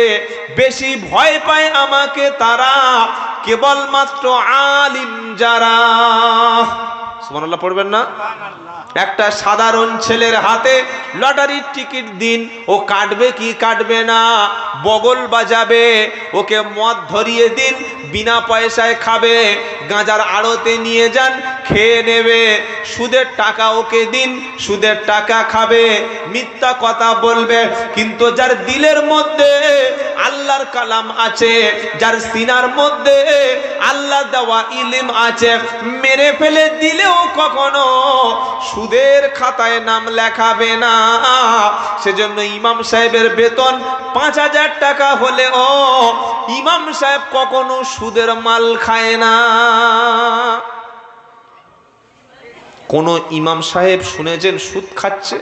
বেশি ভয় পায় আমাকে তারা, কেবলমাত্র আলিম যারা। সুবহানাল্লাহ পড়বেন না? একটা সাধারণ ছেলের হাতে লটারির টিকিট দিন, ও কাটবে কি কাটবে না, বগল বাজাবে, ওকে মদ ধরিয়ে দিন, বিনা পয়সায় খাবে, গাঁজার আড়তে নিয়ে যান, খেয়ে নেবে, সুদের টাকা ওকে দিন, সুদের টাকা খাবে, মিথ্যা কথা বলবে। কিন্তু যার দিলের মধ্যে আল্লাহর কালাম আছে, যার সিনার মধ্যে আল্লাহ দেওয়া ইলম আছে, মেরে ফেলে দিলেও কখনো সুদের খাতায় নাম লেখাবে না। সেজন্য ইমাম সাহেবের বেতন 5000 টাকা হলেও ইমাম সাহেব কখনো সুদের মাল খায় না। কোন ইমাম সাহেব শুনেছেন সুদ খাচ্ছে?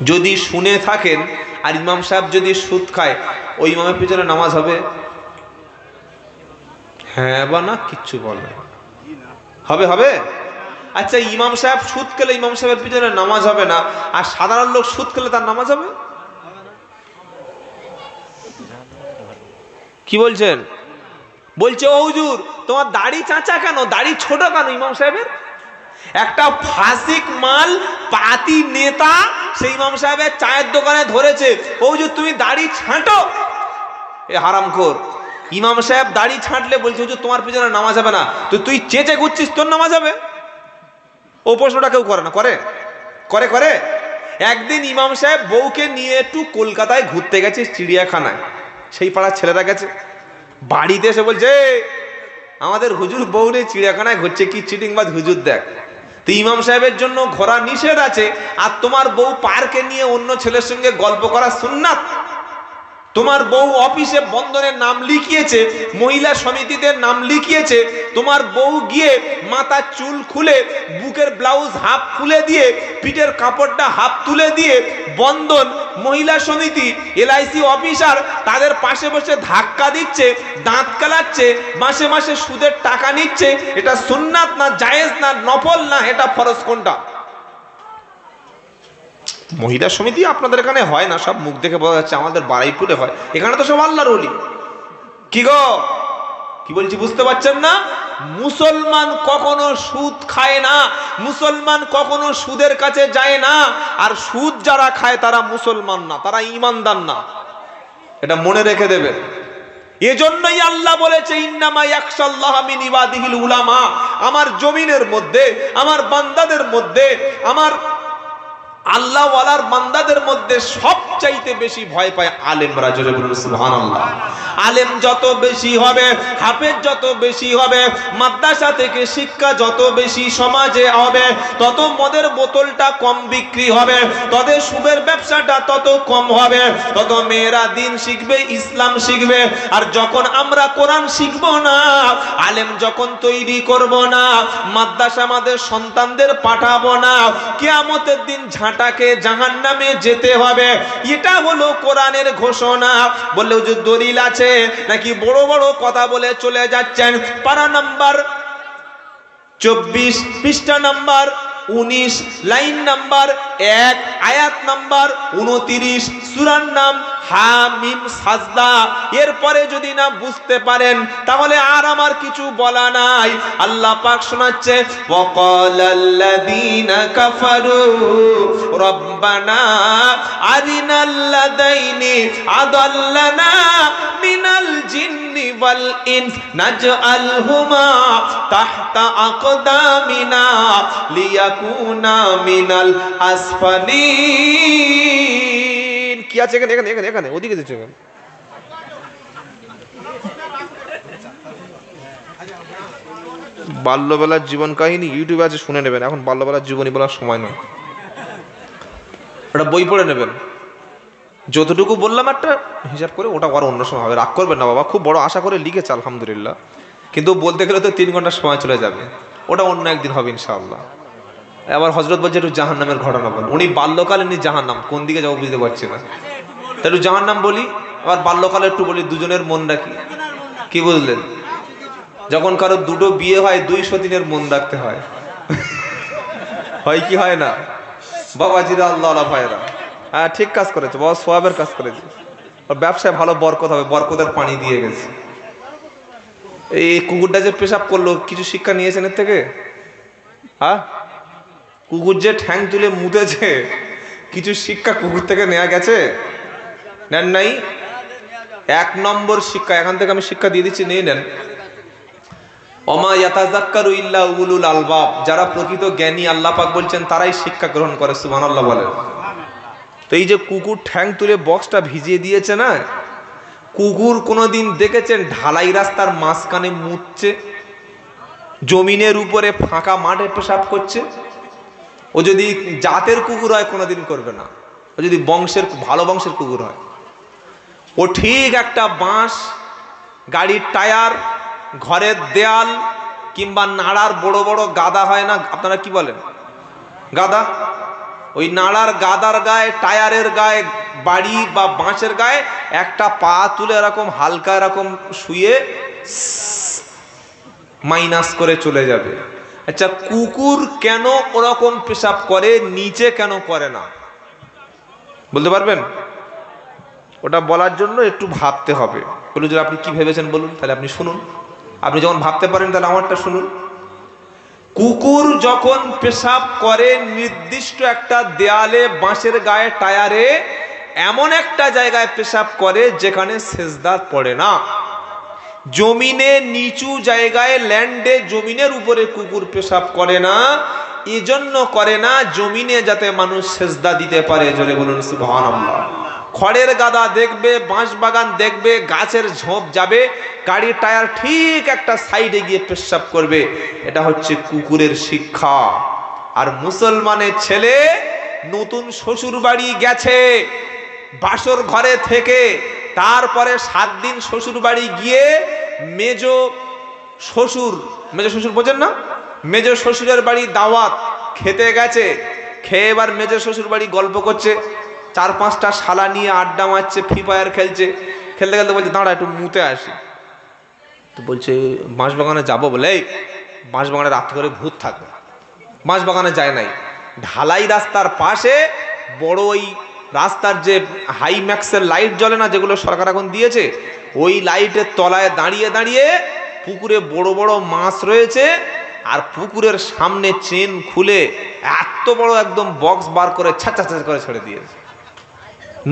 যদি শুনে থাকেন আর ইমাম সাহেব যদি সুদ খায়, ওই ইমামের পিছনে নামাজ হবে? হ্যাঁ বা না? কিচ্ছু বলে হবে? আচ্ছা, ইমাম সাহেব সুদ খেলে ইমাম সাহেবের পিছনে নামাজ হবে না, আর সাধারণ লোক সুদ খেলে তার নামাজ হবে? কি বলছেন? বলছে, ও হুজুর তোমার দাড়ি চাচা কেন, দাড়ি ছোট কেন ইমাম সাহেবের? একটা ফাসিক মাল পাতি নেতা সেই ইমাম সাহেবের চায়ের দোকানে ধরেছে, ও হুজুর তুমি দাড়ি ছাঁটো। এ হারামখোর। ইমাম সাহেব দাড়ি ছাঁটলে বলছে, হুজুর তোমার পিছনে নামাজ হবে না, তো তুই চেঁচে ঘুরছিস, তোর নামাজ হবে? ও প্রশ্নটা কেউ করে না? করে। একদিন ইমাম সাহেব বউকে নিয়ে একটু কলকাতায় ঘুরতে গেছে, চিড়িয়াখানায়, সেই পাড়ার ছেলেরা গেছে। বাড়িতে এসে বলছে, আমাদের হুজুর বউ নেই, চিড়িয়াখানায় ঘুরছে, কি চিটিংবাজ হুজুর দেখ। তো ইমাম সাহেবের জন্য ঘোরা নিষেধ আছে, আর তোমার বউ পার্কে নিয়ে অন্য ছেলের সঙ্গে গল্প করা সুন্নাত। তোমার বউ অফিসে বন্ধনের নাম লিখিয়েছে, মহিলা সমিতিদের নাম লিখিয়েছে, তোমার বউ গিয়ে মাথার চুল খুলে, বুকের ব্লাউজ হাফ খুলে দিয়ে, পিঠের কাপড়টা হাফ তুলে দিয়ে, বন্ধন, মহিলা সমিতি, LIC অফিসার তাদের পাশে বসে ধাক্কা দিচ্ছে, দাঁত কালাচ্ছে, মাসে মাসে সুদের টাকা নিচ্ছে। এটা সুন্নাত না জায়েজ না নফল না, এটা ফরজ কোনটা? মহিলা সমিতি আপনাদের এখানে হয় না, সব মুখ দেখে বোঝা যাচ্ছে, আমাদের বারাইপুরে হয়, এখানে তো সব আল্লাহর ওলি। কি গো, কি বলছি বুঝতে পারছেন না? মুসলমান কখনো সুদ খায় না, মুসলমান কখনো সুদের কাছে যায় না, আর সুদ যারা খায় তারা মুসলমান না, তারা ঈমানদার না, এটা মনে রেখে দেবেন। এজন্যই আল্লাহ বলেছে, ইন্নামা ইয়াখশাল্লাহা মিন ইবাদিহিল উলামা। আমার জমিনের মধ্যে, আমার বান্দাদের মধ্যে, আমার আল্লাহওয়ালার বান্দাদের মধ্যে সবচাইতে বেশি ভয় পায় আলেমরা। জোরে বলুন সুবহানাল্লাহ। আলেম যত বেশি হবে, হাফেজ যত বেশি হবে, মাদ্রাসা থেকে শিক্ষা যত বেশি সমাজে হবে, তত মদের বোতলটা কম বিক্রি হবে, তত সুদের ব্যবসাটা তত কম হবে, তত মেয়েরা দিন শিখবে, ইসলাম শিখবে। আর যখন আমরা কোরআন শিখব না, আলেম যখন তৈরি করব না, মাদ্রাসা আমাদের সন্তানদের পাঠাবো না, কিয়ামতের দিন ঝাঁটাকে জাহান্নামে যেতে হবে। এটা হলো কোরআনের ঘোষণা। বললে যে দলিল আছে নাকি বড় বড় কথা বলে চলে যাচ্ছেন। পারা নাম্বার 24, পৃষ্ঠা নাম্বার 19, লাইন নাম্বার 1, আয়াত নাম্বার 29, সূরার নাম হামিম সাজদা। এরপরে যদি না বুঝতে পারেন তাহলে আর আমার কিছু বলা নাই। আল্লাহ পাক শোনাচ্ছে, ওয়াকালাল্লাযীনা কাফারু রব্বানা আরিনাল লাযাইনি আদাল্লানা মিনাল জিন্নি ওয়াল ইনস নাজআলহুমা তাহতা আকদামিনা লিয়াকুনা মিনাল আসফালিন। কি আছে এখানে? এখানে ওদিকে দিচ্ছ কেন? বাল্যবেলার জীবন কাহিনী ইউটিউবে আছে, শুনে নেবেন। এখন বাল্যবেলার জীবনী বলার সময় নয়, ওটা বই পড়ে নেবেন। যতটুকু বললাম একটা হিসাব করে, ওটা আর অন্য সময় হবে। রাগ করবেন না বাবা, খুব বড় আশা করে লিখেছে আলহামদুলিল্লাহ, কিন্তু বলতে গেলে তো 3 ঘন্টা সময় চলে যাবে। ওটা অন্য একদিন হবে ইনশাআল্লাহ। আবার হযরত বলছে একটু জাহান্নামের ঘটনা বল। উনি বাল্যকালে নি জাহান্নাম কোন দিকে যাবো বুঝতে পারছি না, তাই একটু জাহান্নাম বলি। আবার বাল্যকালে একটু বলি দুজনের মন রাখি। কি বুঝলেন? যখন কারো দুটো বিয়ে হয় 2 সতীনের মন রাখতে হয়। হয় কি হয় না বাবাজিরা? আল্লাহ ভাইরা, হ্যাঁ ঠিক কাজ করেছে বাবা, সোয়াবের কাজ করেছে। ব্যবসায় ভালো বরকত হবে, বরকতের পানি দিয়ে গেছে। এই কুকুরটা যে পেশাব করলো, কিছু শিক্ষা নিয়েছেন এর থেকে? হ্যাঁ, কুকুর যে ঠ্যাং তুলে মুতেছে, কিছু শিক্ষা কুকুর থেকে নেওয়া গেছে? নেন নাই? 1 নম্বর শিক্ষা এখান থেকে আমি শিক্ষা দিয়ে দিচ্ছি, নিয়ে নেন। ওমা ইয়াতাযাক্কারু ইল্লা উলুল আলবাব, যারা প্রকৃত জ্ঞানী আল্লাহ পাক বলছেন তারাই শিক্ষা গ্রহণ করে। সুবহানাল্লাহ বলেন। তো এই যে কুকুর ঠ্যাং তুলে বক্সটা ভিজিয়ে দিয়েছে না, কুকুর কোনোদিন দেখেছেন ঢালাই রাস্তার মাঝখানে মুতছে, জমিনের উপরে ফাঁকা মাঠে পেশাব করছে? ও যদি জাতের কুকুর হয় কোনোদিন করবে না। ও যদি বংশের ভালো বংশের কুকুর হয়, ও ঠিক একটা বাঁশ, গাড়ির টায়ার, ঘরের দেয়াল কিংবা নাড়ার বড় বড় গাদা হয় না, আপনারা কি বলেন? গাদা। ওই নাড়ার গাদার গায়ে, টায়ারের গায়ে, বাড়ি বা বাঁশের গায়ে একটা পা তুলে এরকম হালকা এরকম শুয়ে মাইনাস করে চলে যাবে। আচ্ছা, কুকুর কেন ওরকম পেশাব করে, নিচে কেন করে না? বলতে পারবেন? ওটা বলার জন্য একটু ভাবতে হবে। বলুন যে আপনি কি ভেবেছেন বলুন, তাহলে আপনি শুনুন। আপনি যখন ভাবতে পারেন তাহলে আমারটা শুনুন। কুকুর যখন পেশাব করে নির্দিষ্ট একটা দেয়ালে, বাঁশের গায়ে, টায়ারে, এমন একটা জায়গায় পেশাব করে যেখানে সেজদা পড়ে না। জমিনে নিচু জায়গায়, ল্যান্ডে, জমিনের উপরে কুকুর পেশাব করে না। এজন্য করে না জমিনে যাতে মানুষ সেজদা দিতে পারে। জোরে বলুন সুবহানাল্লাহ। খড়ের গাদা দেখবে, বাঁশ বাগান দেখবে, গাছের ঝোপ যাবে, গাড়ির টায়ার ঠিক একটা সাইডে গিয়ে পেশাব করবে। এটা হচ্ছে কুকুরের শিক্ষা। আর মুসলমানের ছেলে নতুন শ্বশুর বাড়ি গেছে, বাসর ঘরে থেকে তারপরে 7 দিন শ্বশুর বাড়ি গিয়ে মেজ শ্বশুর বোঝেন না, মেজ শ্বশুরের বাড়ি দাওয়াত খেতে গেছে। খেয়ে এবার মেজ শ্বশুর বাড়ি গল্প করছে, 4-5টা শালা নিয়ে আড্ডা মারছে, ফ্রি ফায়ার খেলছে। খেলতে খেলতে বলছে দাঁড়া একটু মুতে আসি। তো বলছে বাঁশবাগানে যাবো বলে। এই বাঁশবাগানে রাত্রি করে ভূত থাকবে, বাঁশবাগানে যায় নাই। ঢালাই রাস্তার পাশে বড় ওই রাস্তার যে হাই ম্যাক্সের লাইট জ্বলে না, যেগুলো সরকার এখন দিয়েছে, ওই লাইটের তলায় দাঁড়িয়ে দাঁড়িয়ে পুকুরে বড় বড় মাছ রয়েছে। আর পুকুরের সামনে চেন খুলে এত বড় একদম বক্স বার করে ছাচা করে ছেড়ে দিয়েছে।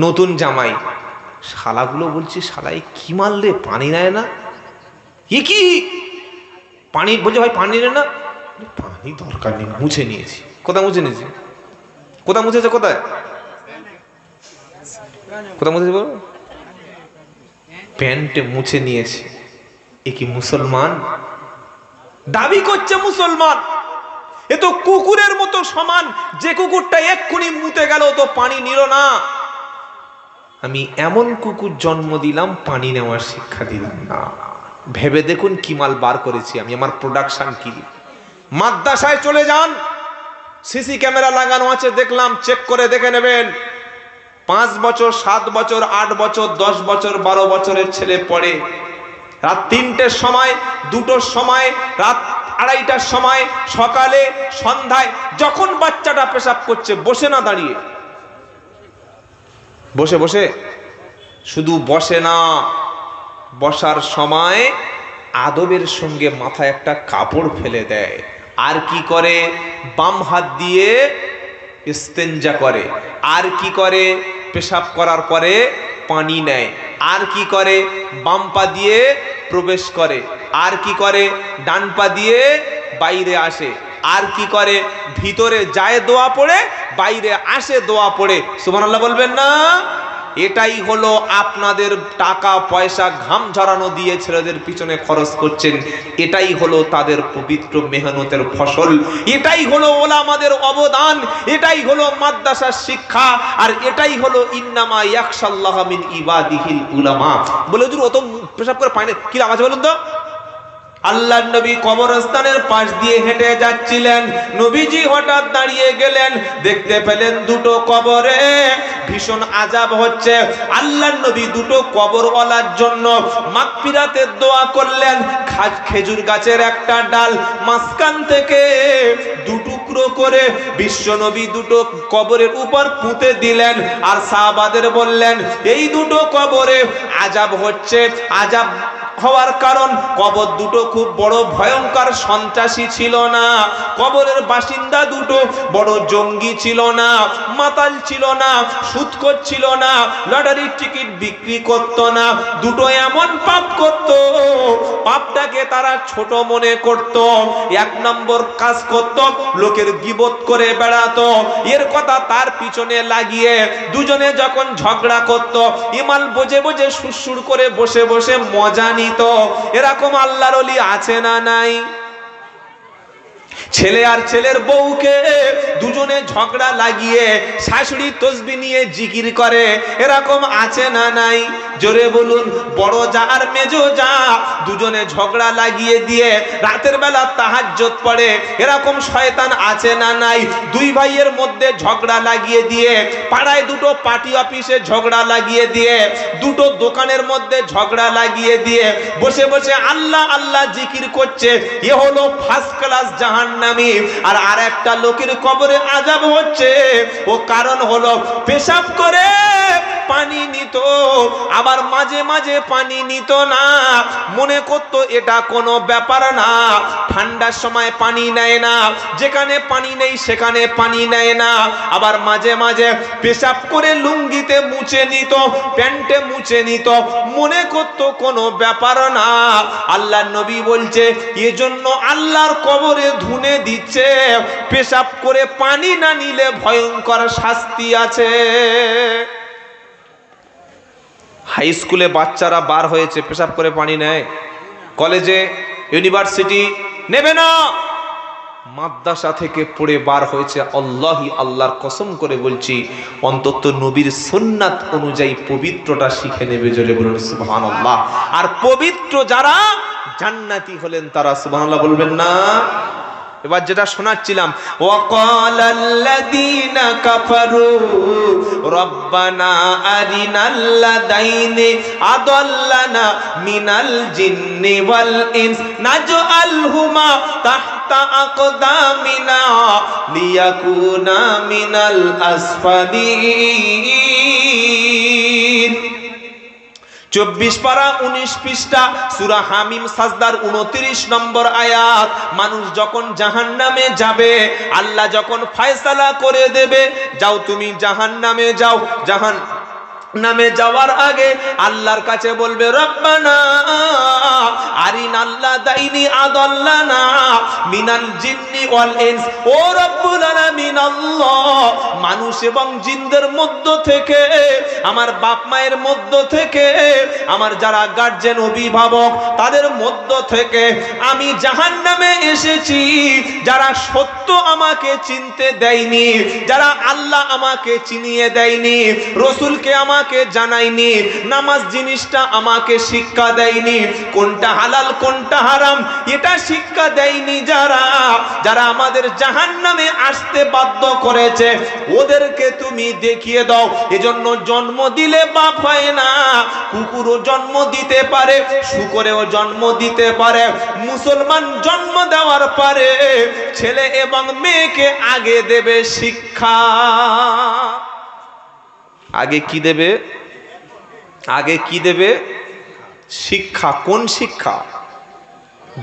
নতুন জামাই। শালাগুলো বলছি শালাই কি মারলে, পানি নেয় না? এ কি পানি? বলছে ভাই পানি নেয় না। পানি দরকার নেই, মুছে নিয়েছি। কোথায় মুছে নিয়েছি? কোথায় মুছেছে? কোথায় কোথায় মুছেছে বলো? প্যান্টে মুছে নিয়েছে। এ কি মুসলমান? দাবি করছে মুসলমান। এ তো কুকুরের মতো সমান, যে কুকুরটা এক্ষুনি মুতে গেল তো পানি নিল না। আমি এমন কুকুর জন্ম দিলাম, পানি নেওয়ার শিক্ষা দিলাম না। ভেবে দেখুন কি মাল বার করেছি আমি, আমার প্রোডাকশন কি। মাদ্রাসায় চলে যান, সিসি ক্যামেরা লাগানো আছে, দেখলাম, চেক করে দেখে নেবেন। 5 বছর, 7 বছর, 8 বছর, 10 বছর, 12 বছরের ছেলে পড়ে। রাত 3টের সময়, 2টোর সময়, রাত 2:30টার সময়, সকালে, সন্ধ্যায়, যখন বাচ্চাটা পেশাব করছে, বসে না দাঁড়িয়ে, বসে বসে, শুধু বসে না, বসার সময় আদবের সঙ্গে মাথায় একটা কাপড় ফেলে দেয়। আর কি করে? বাম হাত দিয়ে ইস্তেঞ্জা করে। আর কি করে? পেশাব করার পরে পানি নেয়। আর কি করে? বাম পা দিয়ে প্রবেশ করে। আর কি করে? ডান পা দিয়ে বাইরে আসে। আর কি করে? ভিতরে যায় দোয়া পড়ে, বাইরে আসে দোয়া পড়ে। সুবহানাল্লাহ বলবেন না? এটাই হলো আপনাদের টাকা পয়সা ঘাম ঝরানো দিয়ে ছেলেদের পিছনে খরচ করছেন, এটাই হলো তাদের পবিত্র মেহনতের ফসল, এটাই হলো ওলামাদের অবদান, এটাই হলো মাদ্রাসার শিক্ষা, আর এটাই হলো ইন্নামা ইয়াখশাল্লাহ মিন ইবাদিহিল উলামা। বলে হুজুর ও তো পেশাব করে পায় না, কি লাভ আছে বলুন তো? আল্লাহর নবী কবরস্থানের পাশ দিয়ে হেঁটে যাচ্ছিলেন। নবীজি হঠাৎ দাঁড়িয়ে গেলেন, দেখতে পেলেন দুটো কবরে ভীষণ আযাব হচ্ছে। আল্লাহর নবী দুটো কবরওয়ালার জন্য মাগফিরাতের দোয়া করলেন। খেজুর গাছের একটা ডাল মাঝখান থেকে 2 টুকরো করে বিশ্ব নবী দুটো কবরের উপর পুঁতে দিলেন, আর সাহাবাদের বললেন, এই দুটো কবরে আযাব হচ্ছে। আযাব হওয়ার কারণ, কবর দুটো খুব বড় ভয়ঙ্কর সন্ত্রাসী ছিল না, কবরের বাসিন্দা দুটো বড় জঙ্গি ছিল না, মাতাল ছিল না, সুদখোর ছিল না, লটারির টিকিট বিক্রি করত না। দুটো এমন পাপ করত, পাপটাকে তারা ছোট মনে করত। 1 নম্বর কাজ করত, লোকের গীবত করে বেড়াতো। এর কথা তার পিছনে লাগিয়ে দুজনে যখন ঝগড়া করত, ইমাল বোঝে বোঝে সুরসুর করে বসে বসে মজা নিত। এরকম আল্লাহর ওলি আছে না নাই? ছেলে আর ছেলের বউকে দুজনে ঝগড়া লাগিয়ে শাশুড়ি তসবিহ নিয়ে জিকির করে, এরকম আছে না নাই? জোরে বলুন। বড় জা আর মেজো জা দুজনে ঝগড়া লাগিয়ে দিয়ে রাতের বেলা তাহাজ্জুদ পড়ে, এরকম শয়তান আছে না নাই? 2 ভাইয়ের মধ্যে ঝগড়া লাগিয়ে দিয়ে, পাড়ায় দুটো পার্টি অফিসে ঝগড়া লাগিয়ে দিয়ে, দুটো দোকানের মধ্যে ঝগড়া লাগিয়ে দিয়ে বসে বসে আল্লাহ আল্লাহ জিকির করছে, এ হলো ফার্স্ট ক্লাস জাহান্নামী। আর আরেকটা লোকের কবরে আযাব হচ্ছে, ও কারণ হলো পেশাব করে পানি নিত, আবার মাঝে মাঝে পানি নিত না, মনে করত এটা কোনো ব্যাপার না। ঠান্ডার সময় পানি নেয় না, যেখানে পানি নেই সেখানে পানি নেয় না। আবার মাঝে মাঝে পেশাব করে লুঙ্গিতে মুছে নিত, প্যান্টে মুছে নিত, মনে করত কোনো ব্যাপার না। আল্লাহর নবী বলছে, এজন্য আল্লাহর কবরে ধুনে দিচ্ছে, পেশাব করে পানি না নিলে ভয়ঙ্কর শাস্তি আছে। হাই স্কুলে বাচ্চারা বার হয়েছে, পেশাব করে পানি নেয়, কলেজে ইউনিভার্সিটি নেবে না, মাদ্রাসা থেকে পড়ে বার হয়েছে, আল্লাহি আল্লাহর কসম করে বলছি, অন্তত নবীর সুন্নাত অনুযায়ী পবিত্রটা শিখে নেবে। জোরে বলুন সুবহানাল্লাহ। আর পবিত্র যারা জান্নাতি হলেন তারা সুবহানাল্লাহ বলবেন না? এবার যেটা শোনাচ্ছিলাম, ওয়াকালাল্লাযীনা কাফারু রব্বানা আরিনাল্লাযাইনি আদাল্লানা মিনাল জিন্নি ওয়াল ইনস নাজআলহুমা তাহতা আকদামিনা লিয়াকুনা মিনাল আসফালিন। 24 পারা 19 পৃষ্ঠা সূরা হামিম সাজদার 29 নম্বর আয়াত। মানুষ যখন জাহান্নামে যাবে, আল্লাহ যখন ফয়সালা করে দেবে, যাও তুমি জাহান্নামে যাও, জাহান্নামে যাওয়ার আগে আল্লাহর কাছে বলবে, রব্বানা আরিনা আল্লাদাইনি আদাল্লানা মিনাল জিন্নি ওয়াল ইনস। ও রব্বুল আলামিন আল্লাহ, মানুষ এবং জিনদের মধ্য থেকে, আমার বাপ মায়ের মধ্য থেকে, আমার যারা গার্জেন অভিভাবক তাদের মধ্য থেকে আমি জাহান্নামে এসেছি। যারা সত্য আমাকে চিনতে দেয়নি, যারা আল্লাহ আমাকে চিনিয়ে দেয়নি, রসুলকে আমাকে জানায়নি, নামাজ জিনিসটা আমাকে শিক্ষা দেয়নি, কোনটা হালাল কোনটা হারাম এটা শিক্ষা দেয়নি, যারা যারা আমাদের জাহান্নামে আসতে বাধ্য করেছে, ওদেরকে তুমি দেখিয়ে দাও। এজন্য জন্ম দিলে বাপ হয় না, কুকুরও জন্ম দিতে পারে, শুকরেও জন্ম দিতে পারে। মুসলমান জন্ম দেওয়ার পরে ছেলে এবং মেয়েকে আগে দেবে শিক্ষা। আগে কি দেবে? আগে কি দেবে? শিক্ষা। কোন শিক্ষা?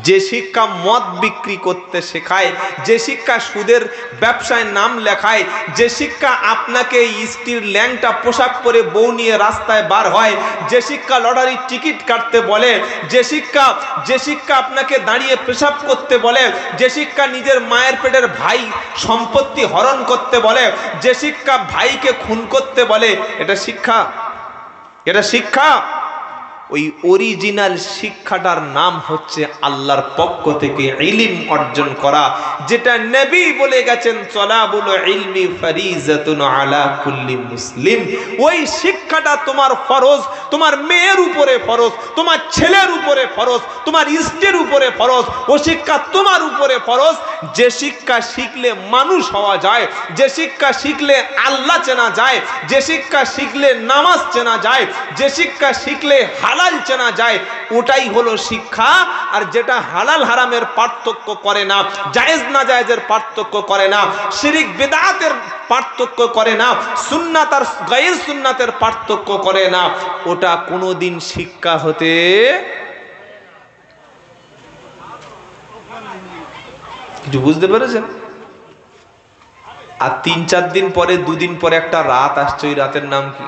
যে শিক্ষা মদ বিক্রি করতে শেখায়, যে শিক্ষা সুদের ব্যবসায় নাম লেখায়, যে শিক্ষা আপনাকে স্ত্রীর ল্যাংটা পোশাক পরে বউ নিয়ে রাস্তায় বার হয়, যে শিক্ষা লটারির টিকিট কাটতে বলে, যে শিক্ষা আপনাকে দাঁড়িয়ে পেশাব করতে বলে, যে শিক্ষা নিজের মায়ের পেটের ভাই সম্পত্তি হরণ করতে বলে, যে শিক্ষা ভাইকে খুন করতে বলে, এটা শিক্ষা? এটা শিক্ষা? ওই অরিজিনাল শিক্ষাটার নাম হচ্ছে আল্লাহর পক্ষ থেকে ইলম অর্জন করা, যেটা নবী বলে গেছেন তলাবুল ইলমি ফরিজাতুন আলা কুল্লি মুসলিম। ওই শিক্ষাটা তোমার ফরজ, তোমার মেয়ের উপরে ফরজ, তোমার ছেলের উপরে ফরজ, তোমার স্ত্রীর উপরে ফরজ। ও শিক্ষা তোমার উপরে ফরজ। যে শিক্ষা শিখলে মানুষ হওয়া যায়, যে শিক্ষা শিখলে আল্লাহ চেনা যায়, যে শিক্ষা শিখলে নামাজ চেনা যায়, যে শিক্ষা শিখলে হালাল চেনা যায়, ওটাই হলো শিক্ষা। আর যেটা হালাল হারামের পার্থক্য করে না, জায়েজ না জায়েজের পার্থক্য করে না, শিরক বিদআতের পার্থক্য করে না, সুন্নাত আর গায়র সুন্নাতের পার্থক্য করে না, ওটা কোনোদিন শিক্ষা হতে কিছু বুঝতে পেরেছেন? আর ৩-৪ দিন পরে, 2 দিন পরে একটা রাত আসছে, ওই রাতের নাম কি?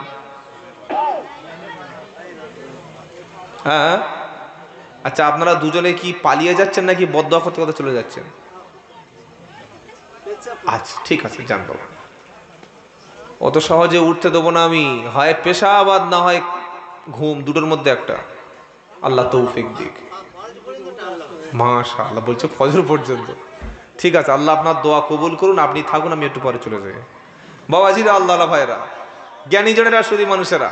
হ্যাঁ, আচ্ছা, আপনারা দুজনে কি পালিয়ে যাচ্ছেন নাকি বদদোয়া করতে করতে চলে যাচ্ছেন? আচ্ছা ঠিক আছে, জানবো। অত সহজে উঠতে দেবো না আমি। হয় পেশাব আর না হয় ঘুম, দুটোর মধ্যে একটা। আল্লাহ তৌফিক দিক। মাশাআল্লাহ বলছে ফজর পর্যন্ত। ঠিক আছে, আল্লাহ আপনার দোয়া কবুল করুন। আপনি থাকুন, আমি একটু পরে চলে যাই। বাবাজিরা, আল্লাহ ভাইরা, জ্ঞানীজনেরা, শুধু মানুষেরা,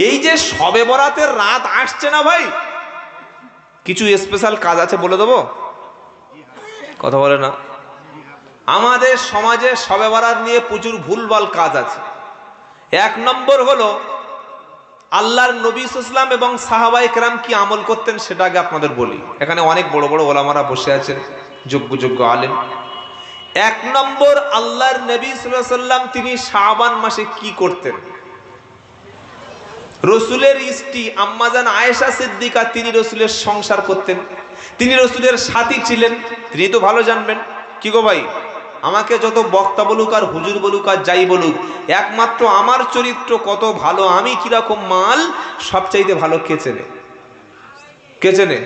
এই যে শবে বরাতের রাত আসছে না ভাই, কিছু স্পেশাল কাজ আছে, বলে দেবো? কথা বলে না। আমাদের সমাজে শবে বরাত নিয়ে প্রচুর ভুলভাল কাজ আছে। 1 নম্বর হলো, আল্লাহর নবী সাল্লাল্লাহু এবং সাহাবায়ে কেরাম কি আমল করতেন সেটা আগে আপনাদের বলি। এখানে অনেক বড় বড় ওলামারা বসে আছেন, যোগ্য আলেম। 1 নম্বর, আল্লাহর নবী সাল্লাল্লাহু আলাইহি ওয়াসাল্লাম তিনি শাবান মাসে কি করতেন? রসুলের স্ত্রী আম্মাজান আয়েশা সিদ্দিকা, তিনি রসুলের সংসার করতেন, তিনি রসুলের সাথী ছিলেন, তিনি তো ভালো জানবেন। কি গো ভাই, আমাকে যত বক্তা বলুক আর হুজুর বলুক আর যাই বলুক, একমাত্র আমার চরিত্র কত ভালো, আমি কিরকম মাল, সবচাইতে ভালো কে চেনে? কে চেনে?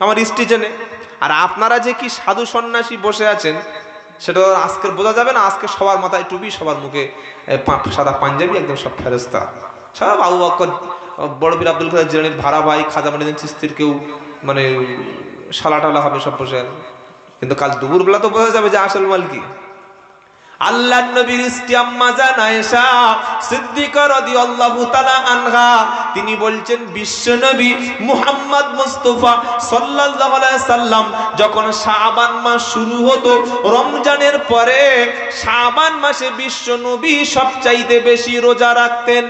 আমার স্ত্রী চেনে। আর আপনারা যে কি সাধু সন্ন্যাসী বসে আছেন সেটা আজকের বোঝা যাবে না। আজকে সবার মাথায় টুপি, সবার মুখে সাদা পাঞ্জাবি, একদম সব ফেরেশতা, সব আবু বকর, বড় পীর আব্দুল কাদের জিলানীর ভাড়া ভাই, খাজা মঈনুদ্দিন চিশতির কেউ মানে শালাটালা হবে, সব বসে আছে। কিন্তু কাল দুপুরবেলা তো বোঝা যাবে যে আসল মাল কি। আল্লাহর নবীর স্ত্রী আম্মা জান আয়েশা সিদ্দিকা রাদিয়াল্লাহু তাআলা আনহা, তিনি বলছেন বিশ্বনবী মুহাম্মদ মুস্তাফা সাল্লাল্লাহু আলাইহি সাল্লাম যখন শাবান মাস শুরু হতো, রমজানের পরে শাবান মাসে বিশ্বনবী সবচাইতে বেশি রোজা রাখতেন।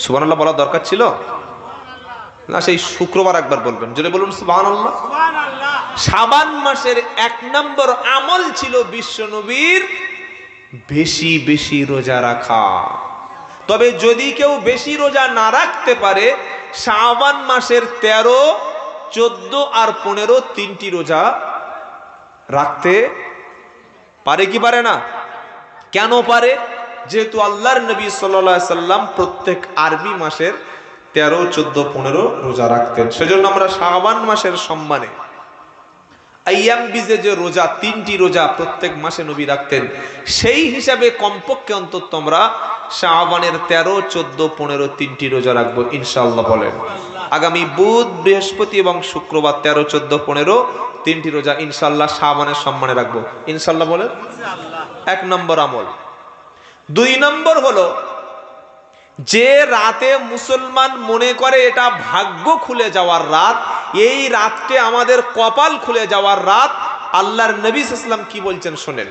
সুবহানাল্লাহ বলা দরকার ছিল না? সেই শুক্রবার একবার বলবেন, জোরে বলুন সুবহানাল্লাহ। শাবান মাসের 1 নম্বর আমল ছিল বিশ্বনবীর বেশি বেশি রোজা রাখা। তবে যদি কেউ বেশি রোজা না রাখতে পারে, শাবান মাসের 13, 14 আর 15 3টি রোজা রাখতে পারে কি পারে না? কেন পারে? যেহেতু আল্লাহর নবী সাল্লাল্লাহু আলাইহি সাল্লাম প্রত্যেক আরবি মাসের 13, 14, 15 রোজা রাখতেন। সেজন্য আমরা শাবান মাসের সম্মানে আইয়াম বিজে যে রোজা, 3টি রোজা প্রত্যেক মাসে নবী রাখতেন, সেই হিসাবে কমপক্ষে অন্তত আমরা শাবানের 13, 14, 15 3টি রোজা রাখবো ইনশাআল্লাহ। বলেন আগামী বুধ, বৃহস্পতি এবং শুক্রবার 13, 14, 15 3টি রোজা ইনশাআল্লাহ শাবানের সম্মানে রাখবো ইনশাআল্লাহ। বলেন 1 নম্বর আমল। 2 নম্বর হলো, যে রাতে মুসলমান মনে করে এটা ভাগ্য খুলে যাওয়ার রাত, এই রাতকে আমাদের কপাল খুলে যাওয়ার রাত, আল্লাহর নবী সাল্লাল্লাহু আলাইহি ওয়াসাল্লাম কি বলছেন শোনেন।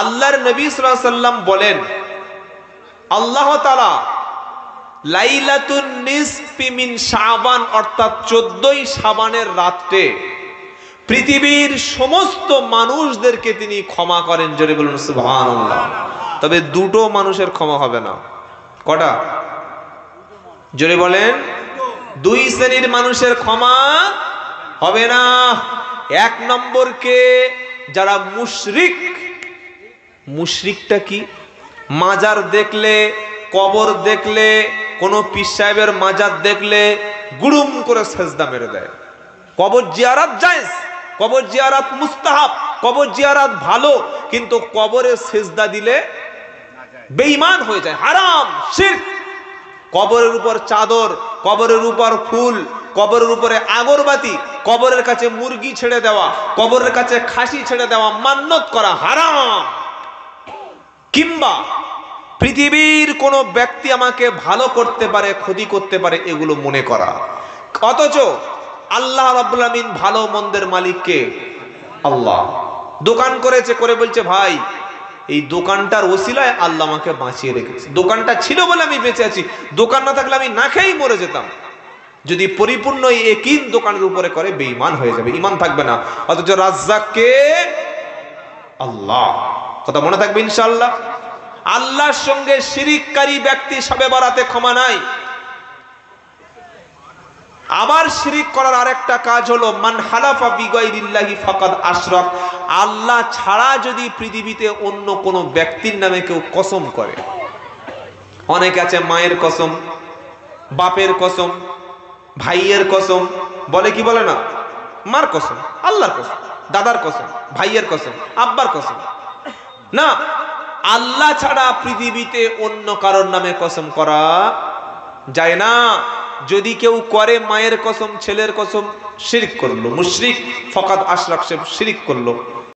আল্লাহর নবী সাল্লাল্লাহু আলাইহি ওয়াসাল্লাম বলেন, আল্লাহ তাআলা লাইলাতুন নিসফি মিন শাবান, অর্থাৎ 14ই শাবানের রাতে পৃথিবীর সমস্ত মানুষদেরকে তিনি ক্ষমা করেন। জোরে বলুন সুবহানাল্লাহ। তবে 2টো মানুষের ক্ষমা হবে না। কটা? জোরে বলেন। 2 শ্রেণীর মানুষের ক্ষমা হবে না। 1 নম্বরকে, যারা মুশরিক। মুশরিকটা কি? মাজার দেখলে, কবর দেখলে, কোন পীর সাহেবের মাজার দেখলে গুড়ুম করে সেজদা মেরে দেয়। কবর জিয়ারত জায়েজ, কবর জিয়ারত মুস্তাহাব, কবর জিয়ারত ভালো, কিন্তু কবরে সেজদা দিলে বেঈমান হয়ে যায়, হারাম, শিরক। কবরের উপর চাদর, কবরের উপর ফুল, কবরের উপরে আগরবাতি, কবরের কাছে মুরগি ছেড়ে দেওয়া, কবরের কাছে খাসি ছেড়ে দেওয়া, মান্নত করা হারাম। কিংবা পৃথিবীর কোন ব্যক্তি আমাকে ভালো করতে পারে, ক্ষতি করতে পারে, এগুলো মনে করা। অথচ আল্লাহ রাব্বুল আমিন ভালো মন্দের মালিক কে? আল্লাহ। দোকান করেছে, করে বলছে ভাই এই দোকানটার ওসিলায় আল্লাহ আমাকে বাঁচিয়ে রেখেছে, দোকানটা ছিল বলে আমি বেঁচে আছি, দোকান না থাকলে আমি না খেয়েই মরে যেতাম। যদি পরিপূর্ণ একই দোকানের উপরে করে, বেঈমান হয়ে যাবে, ঈমান থাকবে না। অথচ রাজ্জাক কে? আল্লাহ। কথা মনে থাকবে ইনশাআল্লাহ। আল্লাহর সঙ্গে শিরিককারী ব্যক্তি শবে বরাতে ক্ষমা নাই। আবার শিরিক করার আরেকটা কাজ হলো, মান হালাফা বিগাইরিল্লাহি ফাকাদ আশরাক। আল্লাহ ছাড়া যদি পৃথিবীতে অন্য কোন ব্যক্তির নামে কেউ কসম করে, অনেক আছে মায়ের কসম, বাপের কসম, ভাইয়ের কসম, বলে কি বলে না? মার কসম, আল্লাহর কসম, দাদার কসম, ভাইয়ের কসম, আব্বার কসম। না, আল্লাহ ছাড়া পৃথিবীতে অন্য কারোর নামে কসম করা যায় না। যদি কেউ করে মায়ের কসম, ছেলের কসম, শিরক করলো, মুশরিক, ফাকাদ আশরাক, সে শিরক করলো।